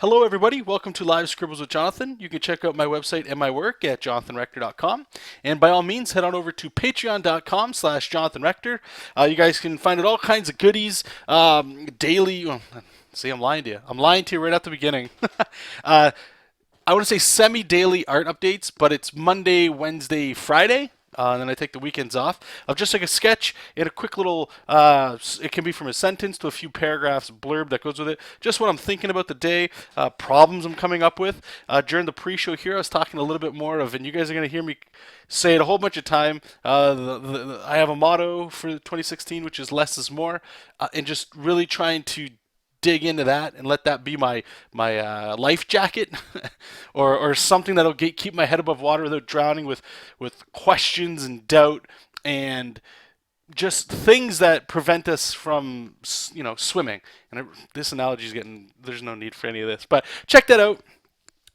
Hello, everybody. Welcome to Live Scribbles with Jonathan. You can check out my website and my work at jonathanrector.com. And by all means, head on over to patreon.com/jonathanrector. You guys can find out all kinds of goodies, daily. Well, see, I'm lying to you. I'm lying to you right at the beginning. uh, I want to say semi-daily art updates, but it's Monday, Wednesday, Friday. And then I take the weekends off of just like a sketch and a quick little, it can be from a sentence to a few paragraphs blurb that goes with it. Just what I'm thinking about the day, problems I'm coming up with. During the pre-show here, I was talking a little bit more of, and you guys are going to hear me say it a whole bunch of time. I have a motto for 2016, which is less is more, and just really trying to dig into that and let that be my life jacket, or something that'll keep my head above water without drowning with questions and doubt and just things that prevent us from swimming. And this analogy is there's no need for any of this, but check that out.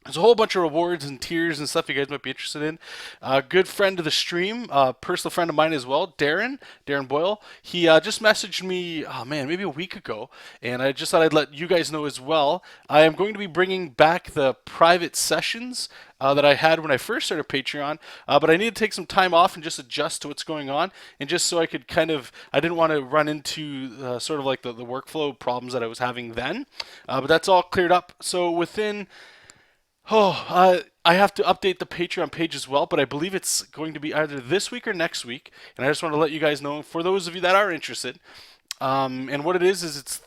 There's a whole bunch of rewards and tiers and stuff you guys might be interested in. A good friend of the stream, personal friend of mine as well, Darren Boyle. He just messaged me, oh man, maybe a week ago, and I just thought I'd let you guys know as well. I am going to be bringing back the private sessions that I had when I first started Patreon, but I need to take some time off and just adjust to what's going on, and just so I could I didn't want to run into sort of like the workflow problems that I was having then, but that's all cleared up. So I have to update the Patreon page as well, but I believe it's going to be either this week or next week, and I just want to let you guys know, for those of you that are interested, and what it is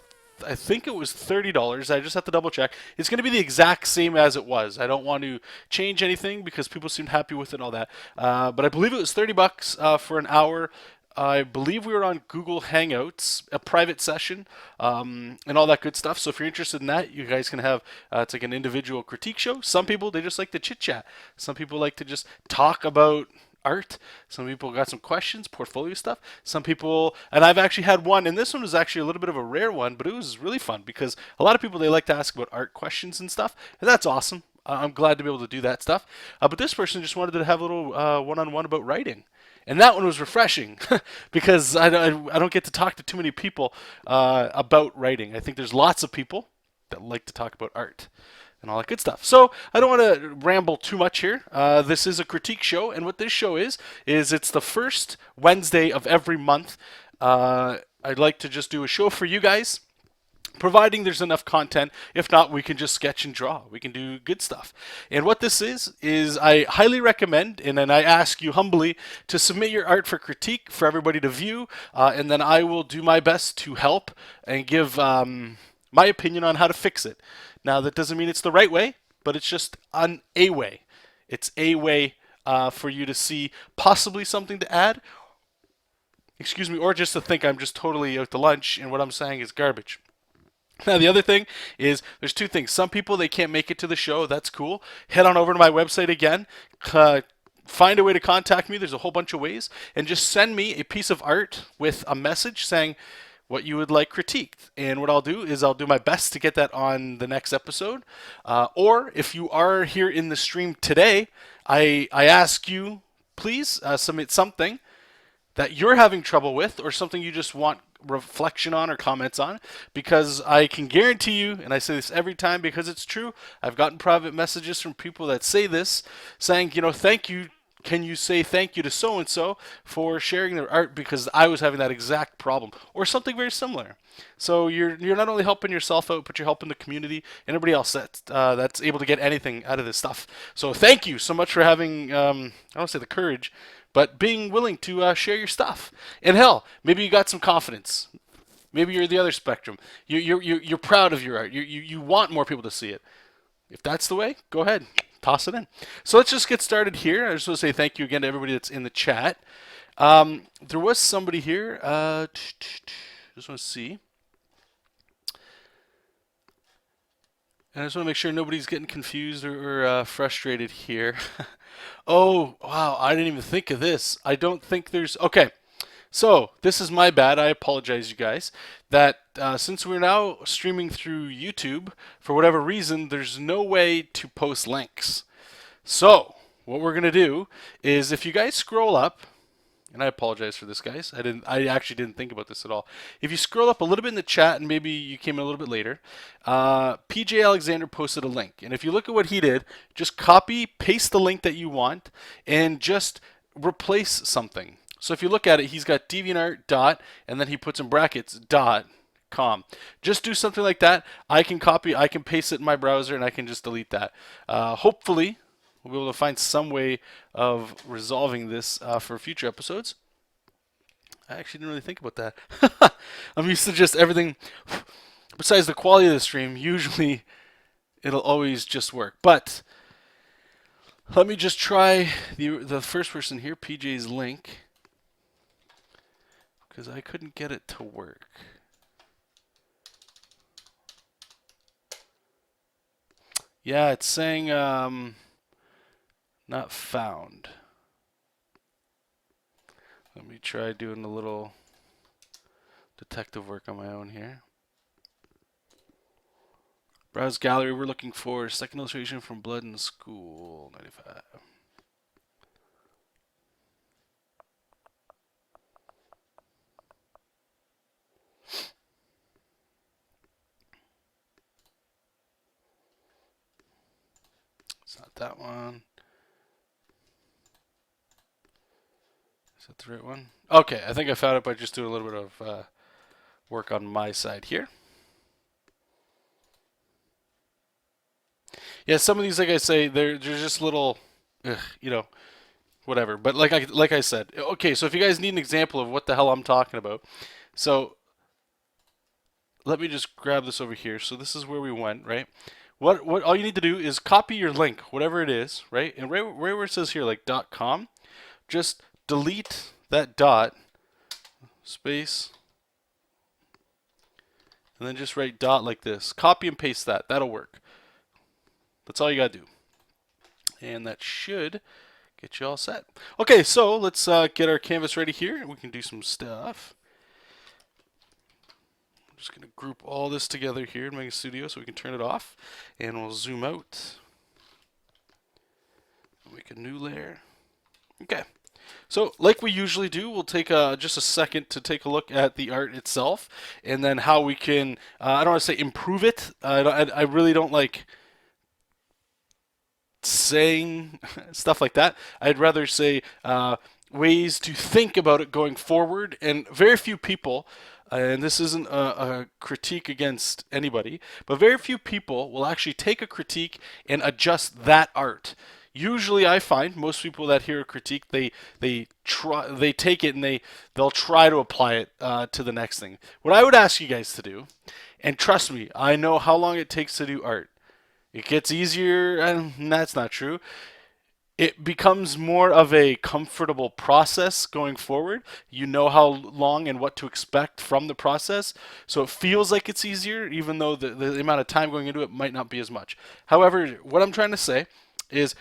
I think it was $30. I just have to double check. It's going to be the exact same as it was. I don't want to change anything because people seemed happy with it and all that, but I believe it was $30 for an hour. I believe we were on Google Hangouts, a private session, and all that good stuff. So if you're interested in that, you guys can have, it's like an individual critique show. Some people, they just like to chit chat. Some people like to just talk about art. Some people got some questions, portfolio stuff. Some people, and I've actually had one, and this one was actually a little bit of a rare one, but it was really fun because a lot of people, they like to ask about art questions and stuff, and that's awesome. I'm glad to be able to do that stuff. But this person just wanted to have a little one-on-one about writing. And that one was refreshing because I don't get to talk to too many people about writing. I think there's lots of people that like to talk about art and all that good stuff. So I don't want to ramble too much here. This is a critique show, and what this show is it's the first Wednesday of every month. I'd like to just do a show for you guys, providing there's enough content. If not, we can just sketch and draw. We can do good stuff. And what this is I highly recommend, and then I ask you humbly to submit your art for critique for everybody to view, and then I will do my best to help and give my opinion on how to fix it. Now, that doesn't mean it's the right way, but it's just a way. It's a way for you to see possibly something to add, or just to think I'm just totally out to lunch and what I'm saying is garbage. Now, the other thing is there's two things. Some people, they can't make it to the show. That's cool. Head on over to my website again. Find a way to contact me. There's a whole bunch of ways. And just send me a piece of art with a message saying what you would like critiqued. And what I'll do is I'll do my best to get that on the next episode. Or if you are here in the stream today, I ask you, please submit something that you're having trouble with, or something you just want reflection on or comments on, because I can guarantee you, and I say this every time because it's true, I've gotten private messages from people that say this, saying, thank you, can you say thank you to so-and-so for sharing their art, because I was having that exact problem, or something very similar. So you're not only helping yourself out, but you're helping the community and everybody else that's able to get anything out of this stuff. So thank you so much for having, I don't want to say the courage, but being willing to share your stuff. And hell, maybe you got some confidence. Maybe you're the other spectrum. You're proud of your art. You want more people to see it. If that's the way, go ahead, toss it in. So let's just get started here. I just want to say thank you again to everybody that's in the chat. There was somebody here. Just want to see. And I just want to make sure nobody's getting confused or frustrated here. Oh, wow, I didn't even think of this. I don't think there's... Okay, so this is my bad. I apologize, you guys. That since we're now streaming through YouTube, for whatever reason, there's no way to post links. So what we're going to do is, if you guys scroll up, and I apologize for this, guys. I actually didn't think about this at all. If you scroll up a little bit in the chat, and maybe you came in a little bit later, PJ Alexander posted a link, and if you look at what he did, just copy, paste the link that you want, and just replace something. So if you look at it, he's got DeviantArt dot, and then he puts in brackets dot com. Just do something like that. I can copy, I can paste it in my browser, and I can just delete that. Hopefully, we'll be able to find some way of resolving this for future episodes. I actually didn't really think about that. I'm used to just everything, besides the quality of the stream, usually it'll always just work. But let me just try the first person here, PJ's link, because I couldn't get it to work. Yeah, it's saying not found. Let me try doing a little detective work on my own here. Browse gallery, we're looking for second illustration from Blood in School, 95. It's not that one. Is that the right one? Okay, I think I found it by just doing a little bit of work on my side here. Yeah, some of these, like I say, they're just little, you know, whatever. But like I said, okay. So if you guys need an example of what the hell I'm talking about, so let me just grab this over here. So this is where we went, right? What all you need to do is copy your link, whatever it is, right? And right where it says here, like .com, just delete that dot, space, and then just write dot like this. Copy and paste that. That'll work. That's all you gotta do. And that should get you all set. Okay, so let's get our canvas ready here, and we can do some stuff. I'm just gonna group all this together here in Manga Studio so we can turn it off, and we'll zoom out. Make a new layer. Okay. So, like we usually do, we'll take just a second to take a look at the art itself, and then how we can, I don't want to say improve it. I really don't like saying stuff like that. I'd rather say ways to think about it going forward, and very few people, and this isn't a critique against anybody, but very few people will actually take a critique and adjust that art. Usually, I find most people that hear a critique, they take it and they'll try to apply it to the next thing. What I would ask you guys to do, and trust me, I know how long it takes to do art. It gets easier, and that's not true. It becomes more of a comfortable process going forward. You know how long and what to expect from the process, so it feels like it's easier, even though the amount of time going into it might not be as much. However, what I'm trying to say is,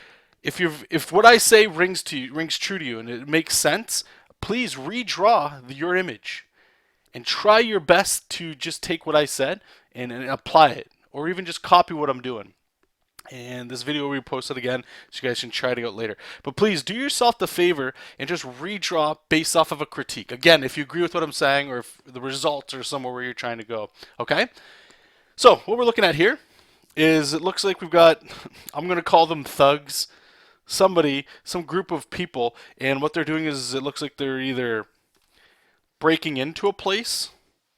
if what I say rings true to you and it makes sense, please redraw your image and try your best to just take what I said and apply it, or even just copy what I'm doing. And this video will be posted again, so you guys can try it out later. But please do yourself the favor and just redraw based off of a critique. Again, if you agree with what I'm saying, or if the results are somewhere where you're trying to go. Okay? So what we're looking at here is, it looks like we've got, I'm going to call them thugs, some group of people, and what they're doing is, it looks like they're either breaking into a place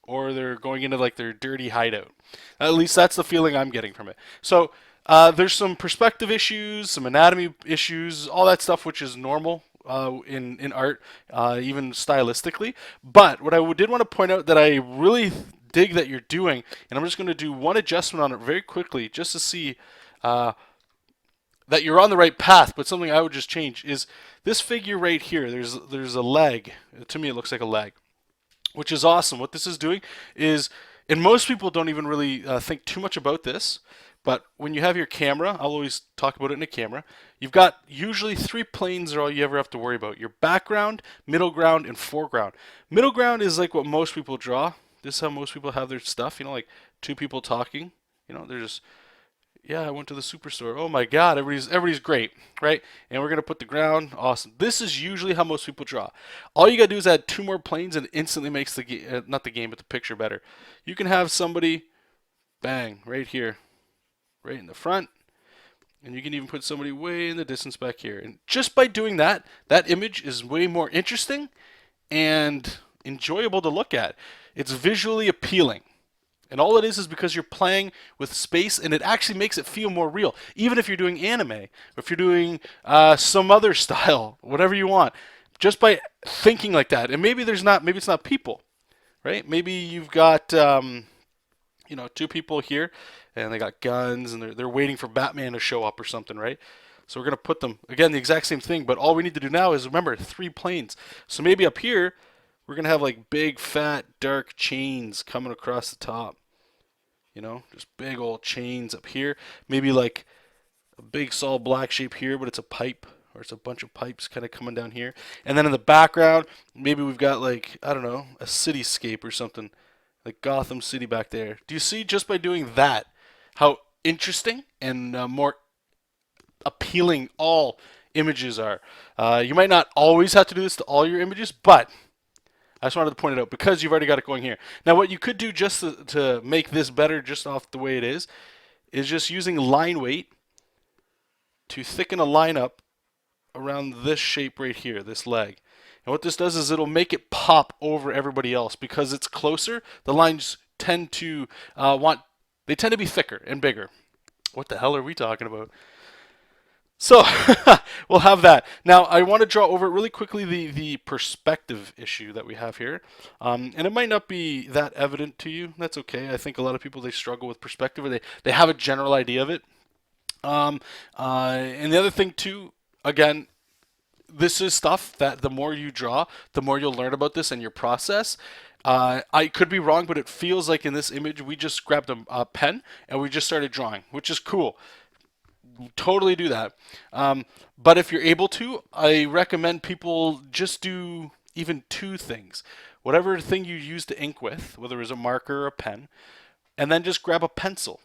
or they're going into like their dirty hideout. At least that's the feeling I'm getting from it. So there's some perspective issues, some anatomy issues, all that stuff, which is normal in art, even stylistically. But what I did want to point out that I really dig that you're doing, and I'm just going to do one adjustment on it very quickly just to see that you're on the right path. But something I would just change is this figure right here. There's a leg. To me, it looks like a leg, which is awesome. What this is doing is, and most people don't even really think too much about this, but when you have your camera, I'll always talk about it in a camera, you've got usually 3 planes are all you ever have to worry about. Your background, middle ground, and foreground. Middle ground is like what most people draw. This is how most people have their stuff, like 2 people talking. They're just, Yeah, I went to the superstore. Oh my God, everybody's great, right? And we're gonna put the ground. Awesome. This is usually how most people draw. All you gotta do is add two more planes, and it instantly makes the not the game, but the picture better. You can have somebody, bang, right here, right in the front, and you can even put somebody way in the distance back here. And just by doing that, that image is way more interesting and enjoyable to look at. It's visually appealing. And all it is because you're playing with space, and it actually makes it feel more real. Even if you're doing anime, or if you're doing some other style, whatever you want, just by thinking like that. And maybe maybe it's not people, right? Maybe you've got two people here, and they got guns, and they're waiting for Batman to show up or something, right? So we're gonna put them again the exact same thing, but all we need to do now is remember 3 planes. So maybe up here we're gonna have like big, fat, dark chains coming across the top. Just big old chains up here. Maybe like a big solid black shape here, but it's a pipe, or it's a bunch of pipes kind of coming down here. And then in the background, maybe we've got like, I don't know, a cityscape or something, like Gotham City back there. Do you see just by doing that how interesting and more appealing all images are? You might not always have to do this to all your images, but I just wanted to point it out because you've already got it going here. Now, what you could do just to make this better, just off the way it is just using line weight to thicken a line up around this shape right here, this leg. And what this does is it'll make it pop over everybody else because it's closer. The lines tend to they tend to be thicker and bigger. What the hell are we talking about? So we'll have that. Now I want to draw over really quickly the perspective issue that we have here. And it might not be that evident to you. That's okay. I think a lot of people, they struggle with perspective, or they have a general idea of it. And the other thing too, again, this is stuff that the more you draw, the more you'll learn about this and your process. I could be wrong, but it feels like in this image we just grabbed a pen and we just started drawing, which is cool. Totally do that. But if you're able to, I recommend people just do even 2 things. Whatever thing you use to ink with, whether it's a marker or a pen, and then just grab a pencil.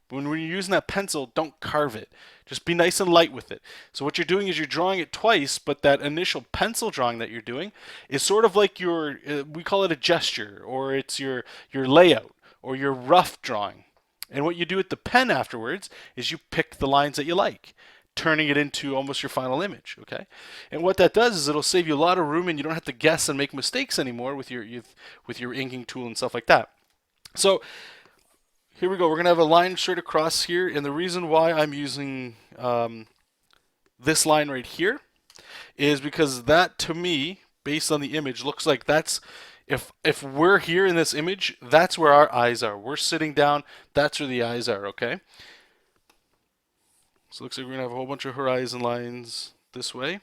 When you're using that pencil, don't carve it. Just be nice and light with it. So what you're doing is you're drawing it twice, but that initial pencil drawing that you're doing is sort of like we call it a gesture, or it's your layout, or your rough drawing. And what you do with the pen afterwards is you pick the lines that you like, turning it into almost your final image, okay? And what that does is it'll save you a lot of room, and you don't have to guess and make mistakes anymore with your inking tool and stuff like that. So here we go. We're going to have a line straight across here, and the reason why I'm using this line right here is because that, to me, based on the image, looks like that's, if we're here in this image, that's where our eyes are. We're sitting down, that's where the eyes are, okay? So it looks like we're going to have a whole bunch of horizon lines this way.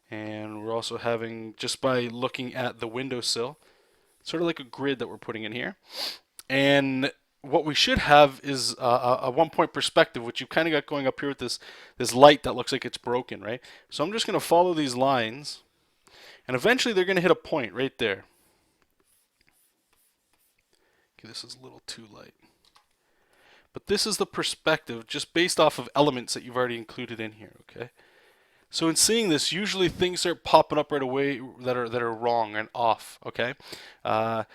And we're also having, just by looking at the windowsill, sort of like a grid that we're putting in here. And what we should have is a 1-point perspective, which you've kind of got going up here with this light that looks like it's broken, right? So I'm just going to follow these lines, and eventually they're going to hit a point right there. Okay, this is a little too light. But this is the perspective just based off of elements that you've already included in here, okay? So in seeing this, usually things start popping up right away that are wrong and off, okay? A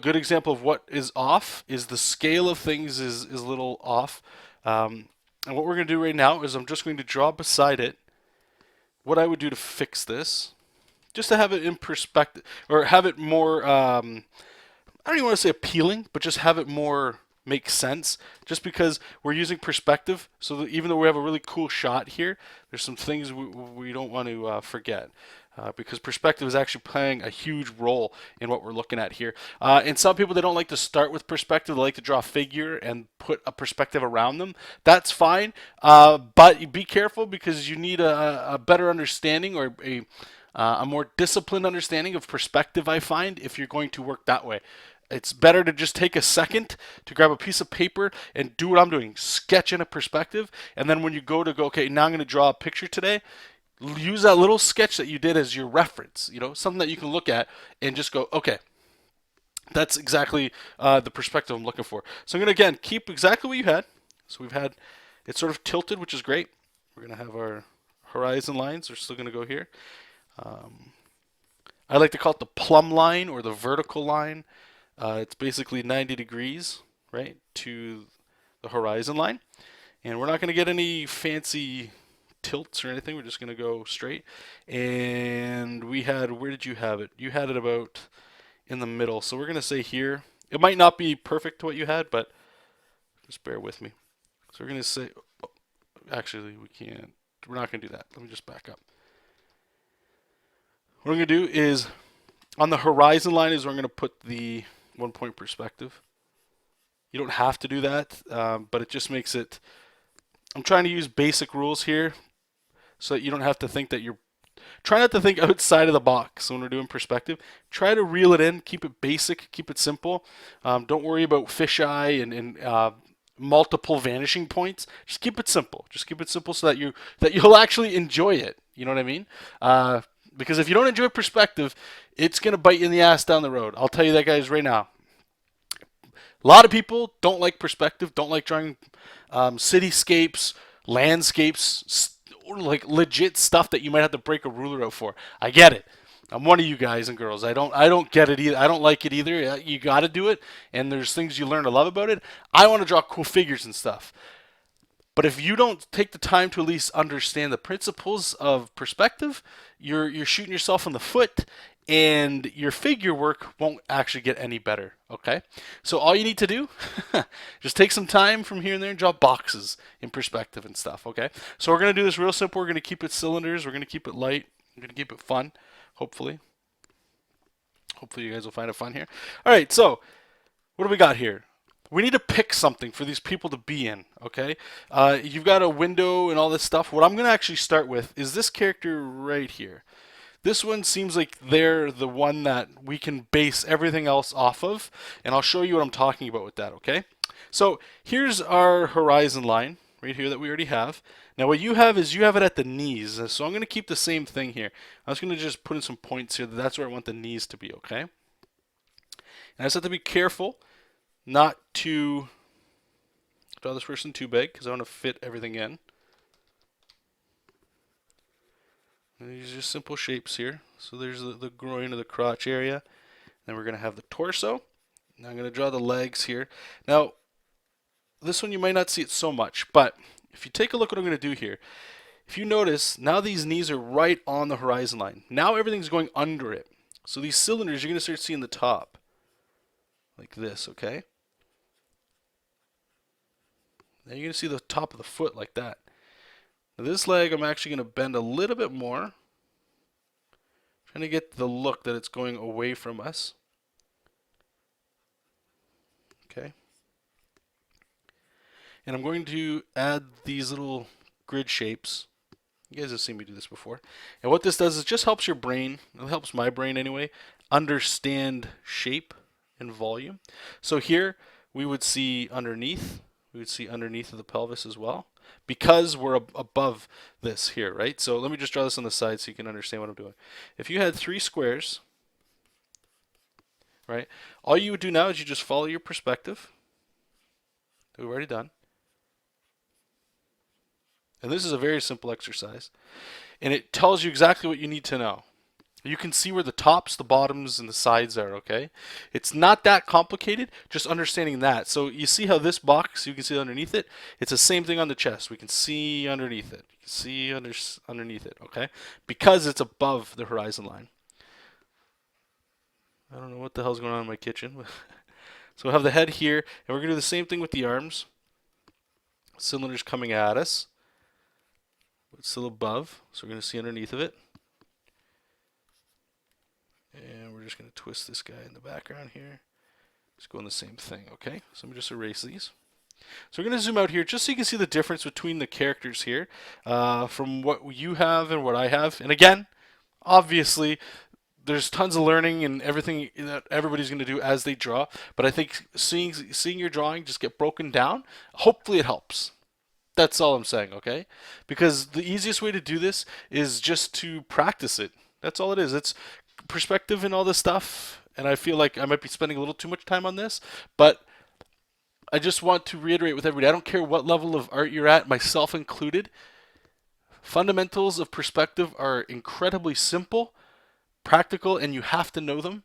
good example of what is off is the scale of things is a little off. And what we're going to do right now is I'm just going to draw beside it what I would do to fix this, just to have it in perspective, or have it more, I don't even want to say appealing, but just have it more make sense, just because we're using perspective, so that even though we have a really cool shot here, there's some things we don't want to forget. Because perspective is actually playing a huge role in what we're looking at here. And some people, they don't like to start with perspective. They like to draw a figure and put a perspective around them. That's fine, but be careful, because you need a better understanding, or a more disciplined understanding of perspective, I find, if you're going to work that way. It's better to just take a second to grab a piece of paper and do what I'm doing, sketch in a perspective, and then when you go, okay, now I'm going to draw a picture today, use that little sketch that you did as your reference, something that you can look at and just go, okay, That's exactly the perspective I'm looking for. So I'm going to, again, keep exactly what you had. So we've had it sort of tilted, which is great. We're going to have our horizon lines. They're still going to go here. I like to call it the plumb line or the vertical line. It's basically 90 degrees, right, to the horizon line. And we're not going to get any fancy tilts or anything. We're just going to go straight. And we had, where did you have it? You had it about in the middle. So we're going to say here. It might not be perfect to what you had, but just bear with me. So we're going to say, oh, actually, we can't. We're not going to do that. Let me just back up. What I'm going to do is, on the horizon line is where I'm going to put the 1 point perspective. You don't have to do that, but it just makes it, I'm trying to use basic rules here so that you don't have to think that you're, try not to think outside of the box when we're doing perspective. Try to reel it in, keep it basic, keep it simple. Don't worry about fisheye and multiple vanishing points. Just keep it simple. Just keep it simple so that you'll actually enjoy it. You know what I mean? Because if you don't enjoy perspective, it's going to bite you in the ass down the road. I'll tell you that, guys, right now. A lot of people don't like perspective, don't like drawing cityscapes, landscapes, like legit stuff that you might have to break a ruler out for. I get it. I'm one of you guys and girls. I don't get it either. I don't like it either. You got to do it, and there's things you learn to love about it. I want to draw cool figures and stuff. But if you don't take the time to at least understand the principles of perspective, you're shooting yourself in the foot, and your figure work won't actually get any better. Okay? So all you need to do, just take some time from here and there and draw boxes in perspective and stuff. Okay? So we're going to do this real simple. We're going to keep it cylinders. We're going to keep it light. We're going to keep it fun, hopefully. Hopefully you guys will find it fun here. All right, so what do we got here? We need to pick something for these people to be in, okay? You've got a window and all this stuff. What I'm going to actually start with is this character right here. This one seems like they're the one that we can base everything else off of, and I'll show you what I'm talking about with that, okay? So here's our horizon line right here that we already have. Now what you have is you have it at the knees, so I'm going to keep the same thing here. I'm just going to just put in some points here. That's where I want the knees to be, okay? And I just have to be careful not to draw this person too big because I want to fit everything in. And these are just simple shapes here. So there's the groin or the crotch area. Then we're going to have the torso. Now I'm going to draw the legs here. Now, this one you might not see it so much, but if you take a look at what I'm going to do here, if you notice, now these knees are right on the horizon line. Now everything's going under it. So these cylinders, you're going to start seeing the top. Like this, okay? Now you're going to see the top of the foot like that. Now this leg I'm actually going to bend a little bit more. Trying to get the look that it's going away from us. Okay. And I'm going to add these little grid shapes. You guys have seen me do this before. And what this does is just helps your brain, it helps my brain anyway, understand shape and volume. So here we would see underneath. We would see underneath of the pelvis as well, because we're above this here, right? So let me just draw this on the side so you can understand what I'm doing. If you had 3 squares, right, all you would do now is you just follow your perspective that we've already done. And this is a very simple exercise. And it tells you exactly what you need to know. You can see where the tops, the bottoms, and the sides are, okay? It's not that complicated, just understanding that. So you see how this box, you can see underneath it? It's the same thing on the chest. We can see underneath it. You can see underneath it, okay? Because it's above the horizon line. I don't know what the hell's going on in my kitchen. So we'll have the head here, and we're going to do the same thing with the arms. Cylinders coming at us. It's still above, so we're going to see underneath of it. And we're just going to twist this guy in the background here. Just going the same thing, okay? So let me just erase these. So we're going to zoom out here just so you can see the difference between the characters here from what you have and what I have. And again, obviously, there's tons of learning and everything that everybody's going to do as they draw. But I think seeing your drawing just get broken down, hopefully it helps. That's all I'm saying, okay? Because the easiest way to do this is just to practice it. That's all it is. It's perspective and all this stuff. and I feel like I might be spending a little too much time on this, but I just want to reiterate with everybody, I don't care what level of art you're at, myself included, fundamentals of perspective are incredibly simple, practical, and you have to know them.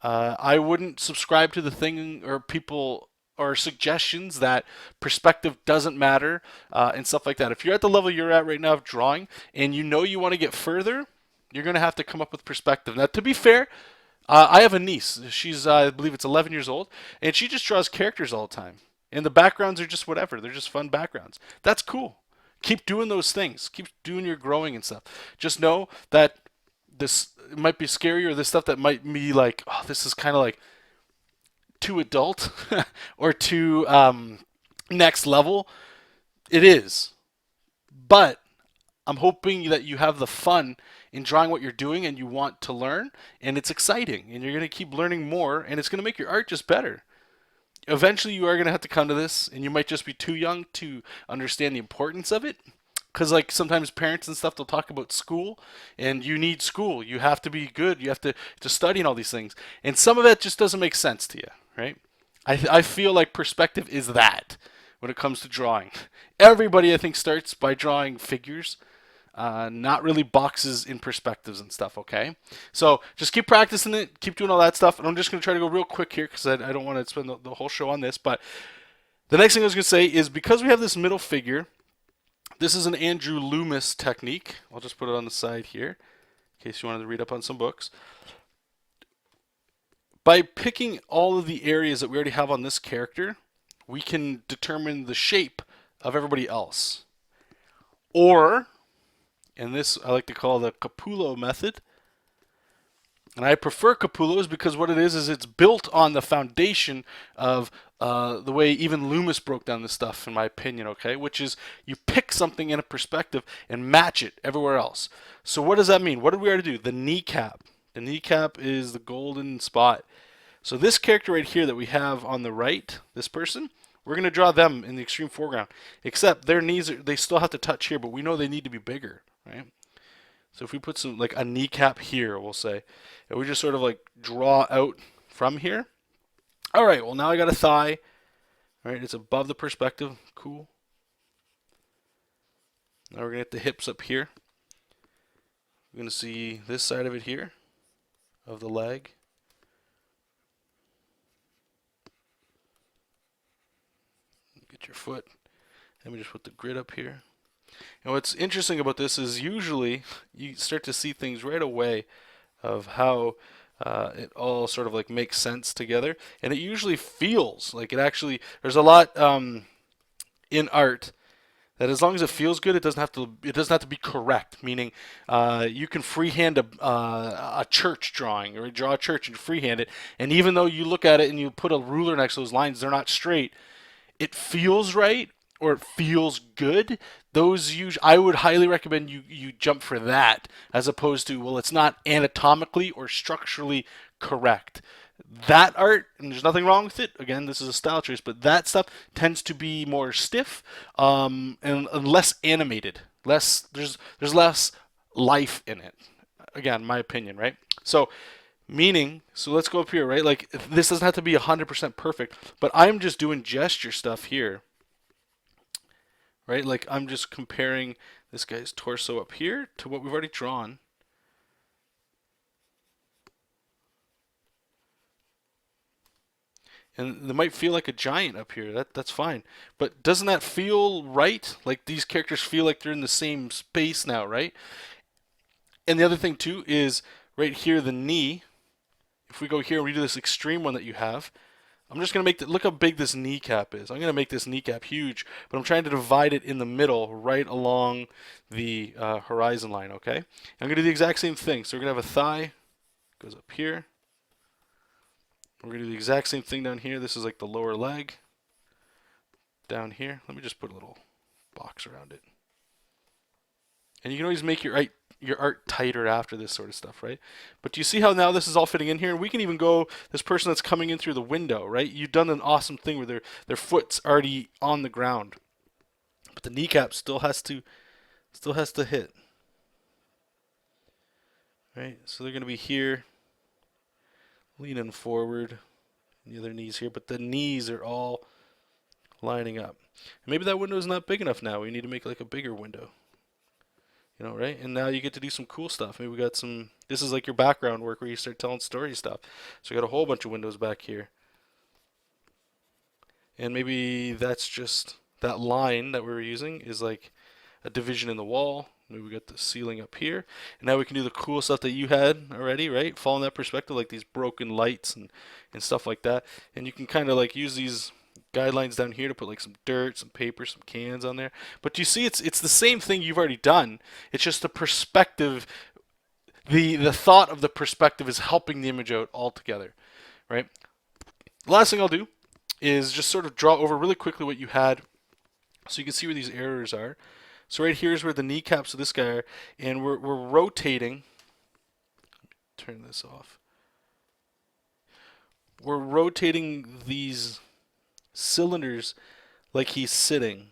I wouldn't subscribe to the thing or people or suggestions that perspective doesn't matter and stuff like that. If you're at the level you're at right now of drawing and you know you want to get further, you're going to have to come up with perspective. Now, to be fair, I have a niece. She's, I believe it's 11 years old, and she just draws characters all the time. And the backgrounds are just whatever. They're just fun backgrounds. That's cool. Keep doing those things. Keep doing your growing and stuff. Just know that this might be scary, or this stuff that might be like, oh, this is kind of like too adult or too next level. It is. But I'm hoping that you have the fun in drawing what you're doing and you want to learn, and it's exciting, and you're going to keep learning more, and it's going to make your art just better. Eventually, you are going to have to come to this, and you might just be too young to understand the importance of it. Because, like, sometimes parents and stuff, they'll talk about school, and you need school. You have to be good. You have to study and all these things. And some of that just doesn't make sense to you, right? I feel like perspective is that when it comes to drawing. Everybody, I think, starts by drawing figures, not really boxes in perspectives and stuff, okay? So just keep practicing it, keep doing all that stuff, and I'm just going to try to go real quick here because I don't want to spend the whole show on this, but the next thing I was going to say is because we have this middle figure, this is an Andrew Loomis technique. I'll just put it on the side here in case you wanted to read up on some books. By picking all of the areas that we already have on this character, we can determine the shape of everybody else. Or, and this I like to call the Capullo method, and I prefer Capullo's because what it is it's built on the foundation of the way even Loomis broke down this stuff, in my opinion, okay? Which is you pick something in a perspective and match it everywhere else. So what does that mean? What did we already do? The kneecap. The kneecap is the golden spot. So this character right here that we have on the right, this person, we're going to draw them in the extreme foreground. Except their knees, they still have to touch here, but we know they need to be bigger, right? So if we put some, like a kneecap here, we'll say, and we just sort of like draw out from here. All right, well now I got a thigh. All right, it's above the perspective. Cool. Now we're going to get the hips up here. We're going to see this side of it here, of the leg. Get your foot. Let me just put the grid up here. And what's interesting about this is usually you start to see things right away of how it all sort of like makes sense together, and it usually feels like it actually. There's a lot in art that as long as it feels good, it doesn't have to be correct. Meaning, you can freehand a church drawing or draw a church and freehand it, and even though you look at it and you put a ruler next to those lines, they're not straight. It feels right or it feels good. I would highly recommend you jump for that as opposed to, well, it's not anatomically or structurally correct. That art, and there's nothing wrong with it. Again, this is a style choice, but that stuff tends to be more stiff and less animated. There's less life in it. Again, my opinion, right? So let's go up here, right? Like, this doesn't have to be 100% perfect, but I'm just doing gesture stuff here, right? Like, I'm just comparing this guy's torso up here to what we've already drawn. And they might feel like a giant up here. That's fine. But doesn't that feel right? Like, these characters feel like they're in the same space now, right? And the other thing, too, is right here, the knee. If we go here and we do this extreme one that you have, I'm just going to make look how big this kneecap is. I'm going to make this kneecap huge, but I'm trying to divide it in the middle right along the horizon line, okay? I'm going to do the exact same thing. So we're going to have a thigh, goes up here. We're going to do the exact same thing down here. This is like the lower leg. Down here. Let me just put a little box around it. And you can always make your art tighter after this sort of stuff, right? But do you see how now this is all fitting in here? And we can even go, this person that's coming in through the window, right? You've done an awesome thing where their foot's already on the ground. But the kneecap still has to hit. Right? So they're going to be here. leaning forward. The other knees here, but the knees are all lining up. Maybe that window is not big enough now. We need to make like a bigger window. You know, right? And now you get to do some cool stuff. Maybe we got some, this is like your background work where you start telling story stuff. So we got a whole bunch of windows back here. And maybe that's just, that line that we were using is like a division in the wall. Maybe we got the ceiling up here. And now we can do the cool stuff that you had already, right? Following that perspective, like these broken lights and stuff like that. And you can kind of like use these guidelines down here to put like some dirt, some paper, some cans on there. But you see, it's the same thing you've already done. It's just the perspective, the thought of the perspective is helping the image out altogether, right? The last thing I'll do is just sort of draw over really quickly what you had so you can see where these errors are. So right here is where the kneecaps of this guy are, and we're rotating. Turn this off. We're rotating these cylinders like he's sitting.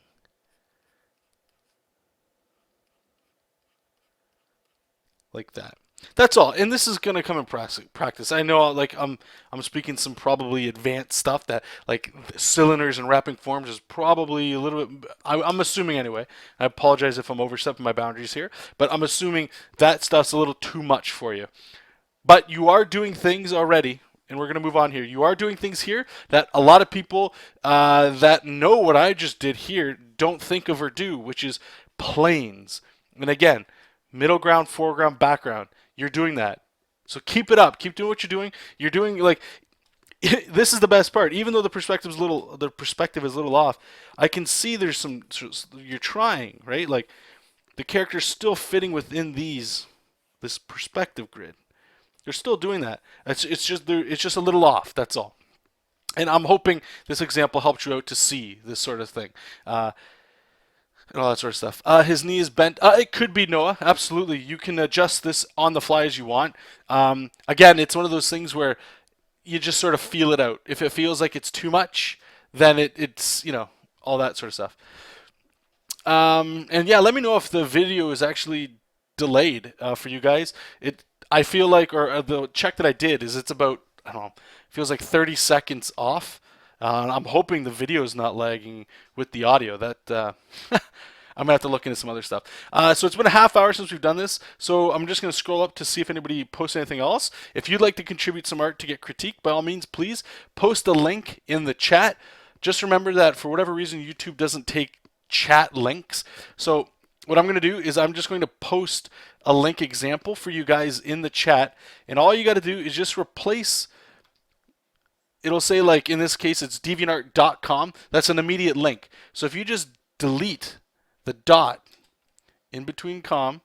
Like that. That's all. And this is going to come in practice. I know like I'm speaking some probably advanced stuff that like cylinders and wrapping forms is probably a little bit, I'm assuming anyway. I apologize if I'm overstepping my boundaries here, but I'm assuming that stuff's a little too much for you. But you are doing things already, and we're going to move on here. You are doing things here that a lot of people that know what I just did here don't think of or do, which is planes. And again, middle ground, foreground, background. You're doing that. So keep it up. Keep doing what you're doing. You're doing like this is the best part. Even though the perspective is a little off, I can see there's some you're trying, right? Like the character's still fitting within this perspective grid. They're still doing that. It's just a little off. That's all. And I'm hoping this example helped you out to see this sort of thing. And all that sort of stuff. His knee is bent. It could be Noah. Absolutely. You can adjust this on the fly as you want. Again, it's one of those things where you just sort of feel it out. If it feels like it's too much, then it's, you know, all that sort of stuff. And yeah, let me know if the video is actually delayed for you guys. I feel like, or the check that I did is it's about, I don't know, feels like 30 seconds off. I'm hoping the video is not lagging with the audio. That I'm gonna have to look into some other stuff. So it's been a half hour since we've done this, so I'm just gonna scroll up to see if anybody posts anything else. If you'd like to contribute some art to get critiqued, by all means, please post a link in the chat. Just remember that for whatever reason, YouTube doesn't take chat links. So what I'm gonna do is I'm just going to post a link example for you guys in the chat, and all you got to do is just replace. It'll say, like, in this case, it's deviantart.com. That's an immediate link. So if you just delete the dot in between com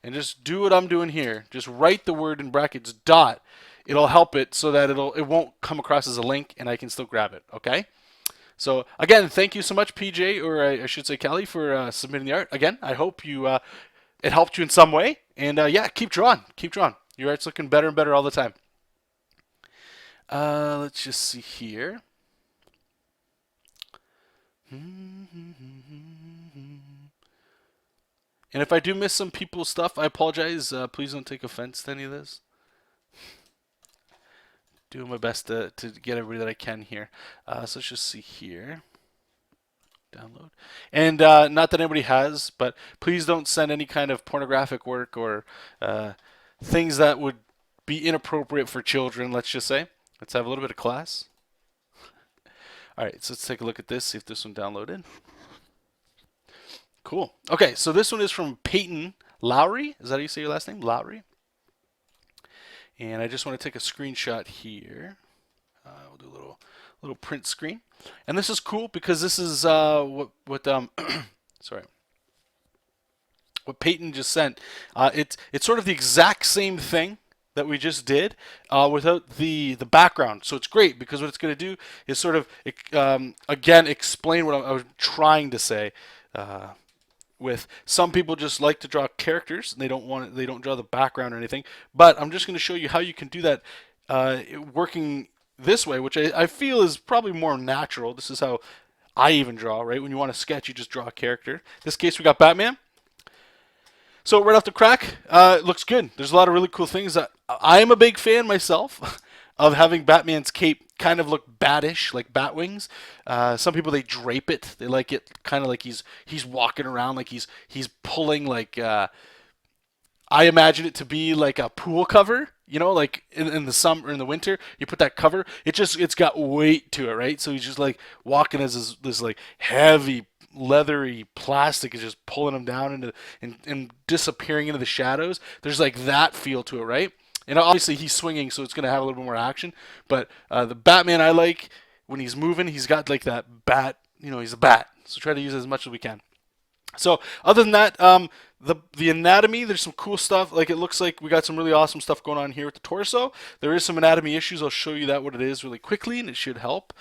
and just do what I'm doing here, just write the word in brackets dot, it'll help it so that it won't come across as a link and I can still grab it, okay? So, again, thank you so much, PJ, or I should say Kelly, for submitting the art. Again, I hope it helped you in some way. And, yeah, keep drawing. Keep drawing. Your art's looking better and better all the time. Let's just see here. And if I do miss some people's stuff, I apologize. Please don't take offense to any of this. Doing my best to get everybody that I can here. So let's just see here. Download. And not that anybody has, but please don't send any kind of pornographic work or things that would be inappropriate for children, let's just say. Let's have a little bit of class. All right, so let's take a look at this, see if this one downloaded. Cool. Okay, so this one is from Peyton Lowry. Is that how you say your last name? Lowry. And I just want to take a screenshot here. We'll do a little print screen. And this is cool because this is what sorry. What Peyton just sent. It's sort of the exact same thing that we just did without the background. So it's great because what it's going to do is sort of again explain what I was trying to say. With some people just like to draw characters and they don't draw the background or anything. But I'm just going to show you how you can do that working this way, which I feel is probably more natural. This is how I even draw, right? When you want to sketch, you just draw a character. In this case, we got Batman. So right off the crack, it looks good. There's a lot of really cool things. I am a big fan myself of having Batman's cape kind of look batish, like bat wings. Some people they drape it. They like it kind of like he's walking around like he's pulling like I imagine it to be like a pool cover, like in the summer or in the winter, you put that cover. It's got weight to it, right? So he's just like walking as this like heavy leathery plastic is just pulling him down into and disappearing into the shadows. There's like that feel to it, right? And obviously he's swinging, so it's gonna have a little bit more action. But the Batman I like when he's moving, he's got like that bat. He's a bat. So try to use it as much as we can. So other than that, the anatomy, there's some cool stuff. Like it looks like we got some really awesome stuff going on here with the torso. There is some anatomy issues. I'll show you that what it is really quickly, and it should help.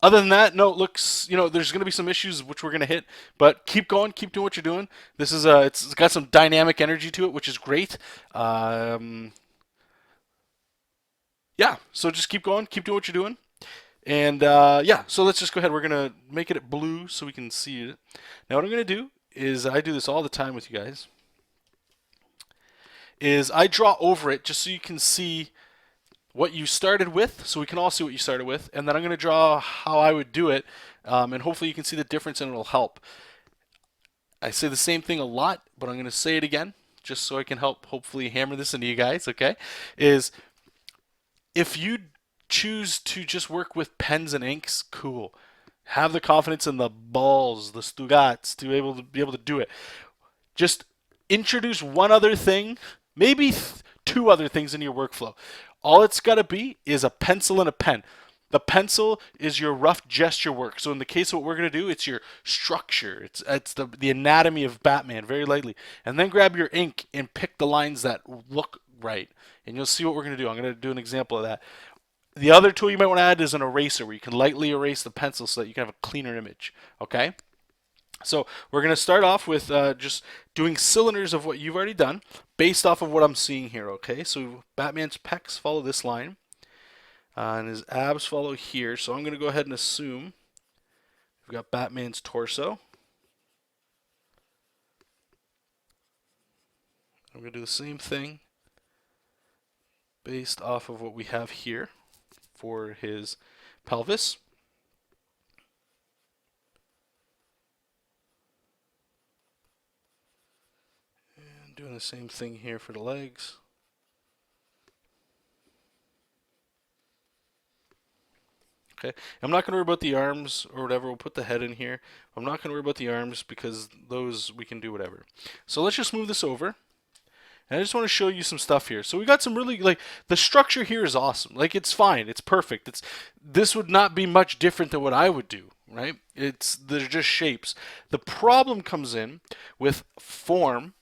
Other than that, no, it looks, there's going to be some issues which we're going to hit, but keep going, keep doing what you're doing. This is it's got some dynamic energy to it, which is great. Yeah, so just keep going, keep doing what you're doing. And yeah, so let's just go ahead. We're going to make it blue so we can see it. Now what I'm going to do is, I do this all the time with you guys, is I draw over it just so you can see what you started with, so we can all see what you started with, and then I'm going to draw how I would do it, and hopefully you can see the difference and it'll help. I say the same thing a lot, but I'm going to say it again just so I can help hopefully hammer this into you guys, okay? Is if you choose to just work with pens and inks, cool. Have the confidence and the balls, the stugats to be able to do it. Just introduce one other thing, maybe two other things in your workflow. All it's got to be is a pencil and a pen. The pencil is your rough gesture work. So in the case of what we're going to do, it's your structure. It's the anatomy of Batman, very lightly. And then grab your ink and pick the lines that look right. And you'll see what we're going to do. I'm going to do an example of that. The other tool you might want to add is an eraser, where you can lightly erase the pencil so that you can have a cleaner image. Okay? So we're going to start off with just doing cylinders of what you've already done based off of what I'm seeing here, okay? So Batman's pecs follow this line, and his abs follow here. So I'm going to go ahead and assume we've got Batman's torso. I'm going to do the same thing based off of what we have here for his pelvis. Doing the same thing here for the legs. Okay, I'm not going to worry about the arms or whatever. We'll put the head in here. I'm not going to worry about the arms because those we can do whatever. So let's just move this over. And I just want to show you some stuff here. So we got some really, like, the structure here is awesome. Like, it's fine. It's perfect. This would not be much different than what I would do, right? They're just shapes. The problem comes in with form,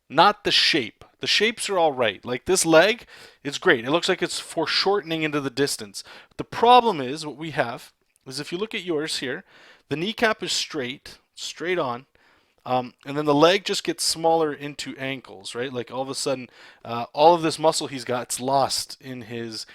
not the shape. The shapes are all right. Like this leg, it's great. It looks like it's foreshortening into the distance. The problem is, what we have is, if you look at yours here, the kneecap is straight on, and then the leg just gets smaller into ankles, right? Like all of a sudden, all of this muscle he's got, it's lost in his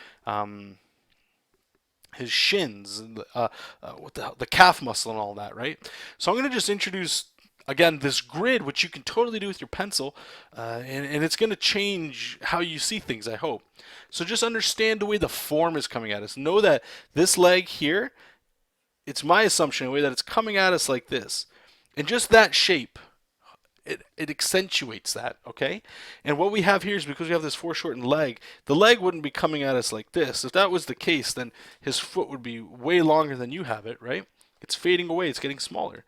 shins, and the calf muscle and all that, right? So I'm going to just introduce, again, this grid, which you can totally do with your pencil, and it's going to change how you see things, I hope. So just understand the way the form is coming at us. Know that this leg here, it's my assumption, the way that it's coming at us like this. And just that shape, it accentuates that, okay? And what we have here is, because we have this foreshortened leg, the leg wouldn't be coming at us like this. If that was the case, then his foot would be way longer than you have it, right? It's fading away. It's getting smaller.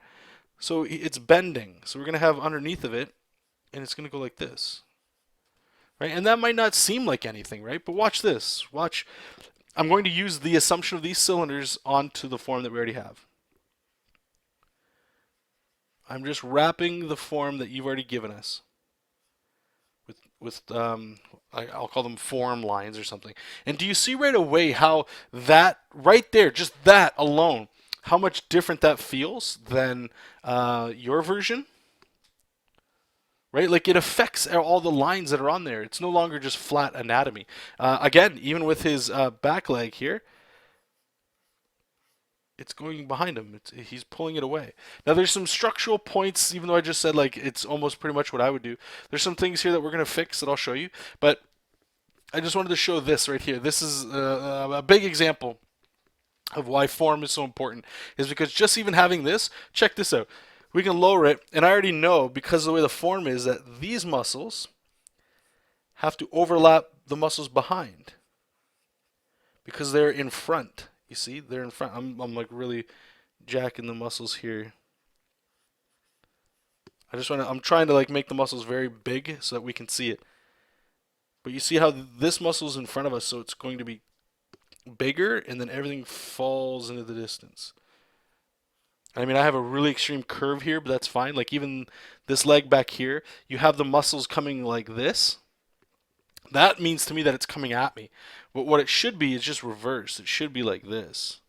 So it's bending. So we're going to have underneath of it, and it's going to go like this. Right? And that might not seem like anything, right? But watch this. Watch. I'm going to use the assumption of these cylinders onto the form that we already have. I'm just wrapping the form that you've already given us with I'll call them form lines or something. And do you see right away how that right there, just that alone, how much different that feels than your version? Right? Like, it affects all the lines that are on there. It's no longer just flat anatomy. Again, even with his back leg here, it's going behind him. He's pulling it away. Now there's some structural points, even though I just said like it's almost pretty much what I would do. There's some things here that we're gonna fix that I'll show you, but I just wanted to show this right here. This is a big example of why form is so important, is because just even having this, check this out. We can lower it, and I already know because of the way the form is that these muscles have to overlap the muscles behind because they're in front. You see, they're in front. I'm like really jacking the muscles here. I'm trying to like make the muscles very big so that we can see it. But you see how this muscle is in front of us, so it's going to be bigger, and then everything falls into the distance. I mean, I have a really extreme curve here, but that's fine. Like even this leg back here, you have the muscles coming like this. That means to me that it's coming at me. But what it should be is just reversed. It should be like this.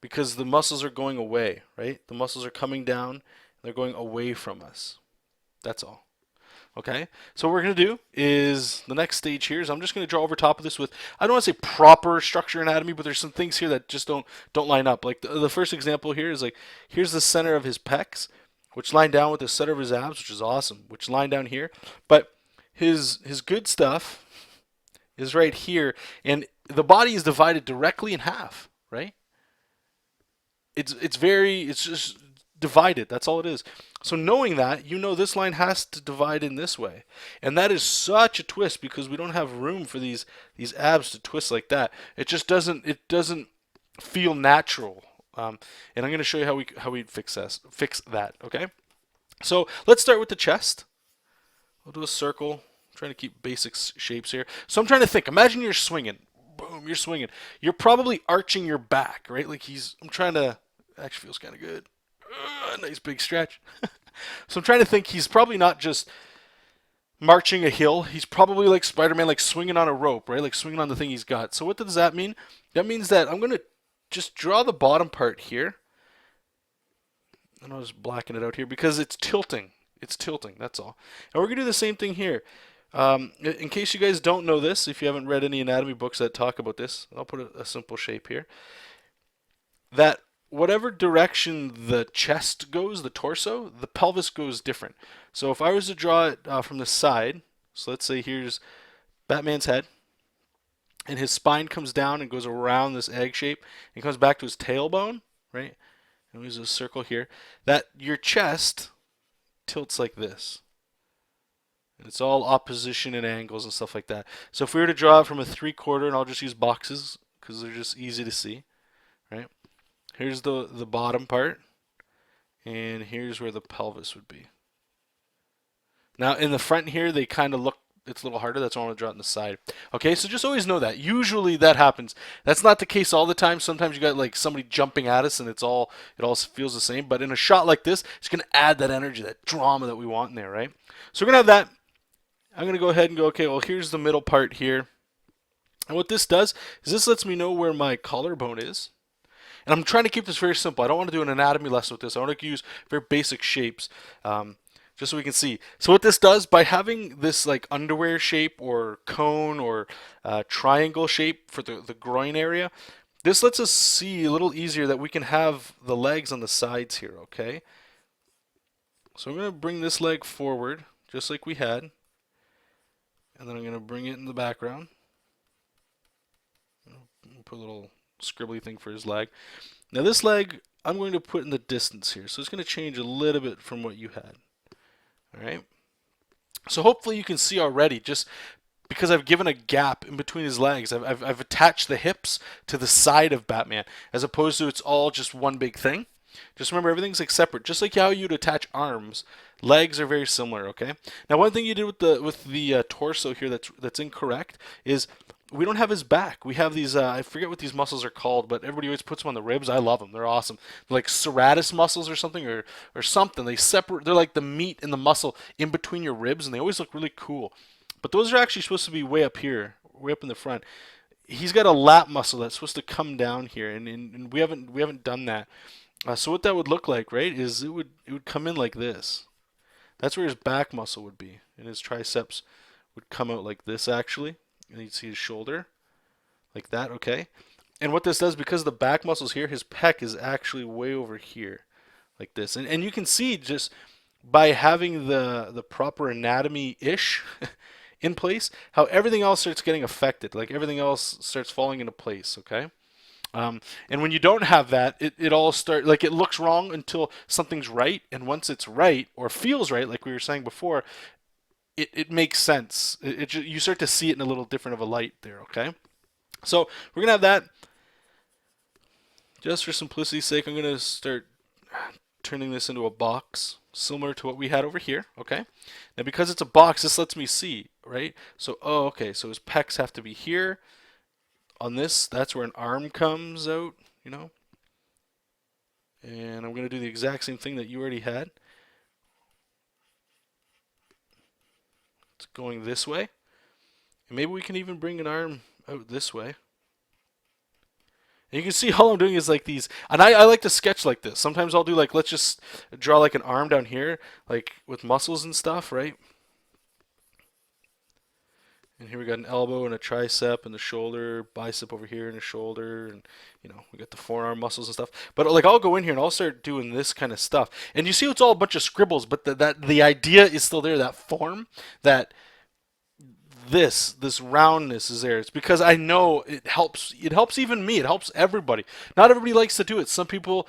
Because the muscles are going away, right? The muscles are coming down, and they're going away from us. That's all. Okay, so what we're going to do is the next stage here is I'm just going to draw over top of this with, I don't want to say proper structure anatomy, but there's some things here that just don't line up. Like the first example here is like, here's the center of his pecs, which line down with the center of his abs, which is awesome, which line down here. But his good stuff is right here, and the body is divided directly in half, right? It's just divided. That's all it is. So knowing that, you know this line has to divide in this way. And that is such a twist because we don't have room for these abs to twist like that. It just doesn't feel natural. And I'm going to show you how we fix that, okay? So let's start with the chest. We'll do a circle. I'm trying to keep basic shapes here. So I'm trying to think. Imagine you're swinging. Boom, you're swinging. You're probably arching your back, right? Like I'm trying to, actually feels kind of good. Nice big stretch. So I'm trying to think, he's probably not just marching a hill. He's probably like Spider-Man, like swinging on a rope, right? Like swinging on the thing he's got. So what does that mean? That means that I'm going to just draw the bottom part here. And I'll just blacken it out here because it's tilting. It's tilting, that's all. And we're going to do the same thing here. In case you guys don't know this, if you haven't read any anatomy books that talk about this, I'll put a simple shape here. That whatever direction the chest goes, the torso, the pelvis goes different. So if I was to draw it from the side, so let's say here's Batman's head, and his spine comes down and goes around this egg shape, and comes back to his tailbone, right? And there's a circle here. That your chest tilts like this. And it's all opposition and angles and stuff like that. So if we were to draw it from a 3/4, and I'll just use boxes because they're just easy to see, right? Here's the bottom part, and here's where the pelvis would be. Now in the front here, they kind of look, it's a little harder. That's why I want to draw it on the side. Okay, so just always know that. Usually that happens. That's not the case all the time. Sometimes you got like somebody jumping at us, and it all feels the same. But in a shot like this, it's going to add that energy, that drama that we want in there, right? So we're going to have that. I'm going to go ahead and go, okay, well, here's the middle part here. And what this does is this lets me know where my collarbone is. And I'm trying to keep this very simple. I don't want to do an anatomy lesson with this. I want to use very basic shapes just so we can see. So what this does, by having this like underwear shape or cone or triangle shape for the groin area, this lets us see a little easier that we can have the legs on the sides here, okay? So I'm going to bring this leg forward just like we had. And then I'm going to bring it in the background. Put a little scribbly thing for his leg. Now this leg I'm going to put in the distance here, so it's going to change a little bit from what you had. Alright, so hopefully you can see already, just because I've given a gap in between his legs, I've attached the hips to the side of Batman, as opposed to it's all just one big thing. Just remember, everything's like separate, just like how you'd attach arms. Legs are very similar, okay? Now one thing you did with the torso here that's incorrect is we don't have his back. We have these, I forget what these muscles are called, but everybody always puts them on the ribs. I love them. They're awesome. They're like serratus muscles or something, or something. They're like the meat and the muscle in between your ribs, and they always look really cool. But those are actually supposed to be way up here, way up in the front. He's got a lat muscle that's supposed to come down here, and we haven't done that. So what that would look like, right, is it would come in like this. That's where his back muscle would be, and his triceps would come out like this, actually. And you'd see his shoulder, like that, okay? And what this does, because the back muscles here, his pec is actually way over here, like this. And you can see just by having the proper anatomy-ish in place, how everything else starts getting affected. Like everything else starts falling into place, okay? And when you don't have that, it all like it looks wrong until something's right. And once it's right or feels right, like we were saying before, it makes sense. You start to see it in a little different of a light there, okay? So we're going to have that. Just for simplicity's sake, I'm going to start turning this into a box similar to what we had over here, okay? Now because it's a box, this lets me see, right? So, oh, okay, so his pecs have to be here. On this, that's where an arm comes out, you know? And I'm going to do the exact same thing that you already had. It's going this way. And maybe we can even bring an arm out this way. And you can see all I'm doing is like these, and I like to sketch like this. Sometimes I'll do like, let's just draw like an arm down here, like with muscles and stuff, right? And here we got an elbow and a tricep and the shoulder, bicep over here and the shoulder, and you know, we got the forearm muscles and stuff. But like I'll go in here and I'll start doing this kind of stuff. And you see it's all a bunch of scribbles, but the idea is still there, that form, that this roundness is there. It's because I know it helps even me, it helps everybody. Not everybody likes to do it. Some people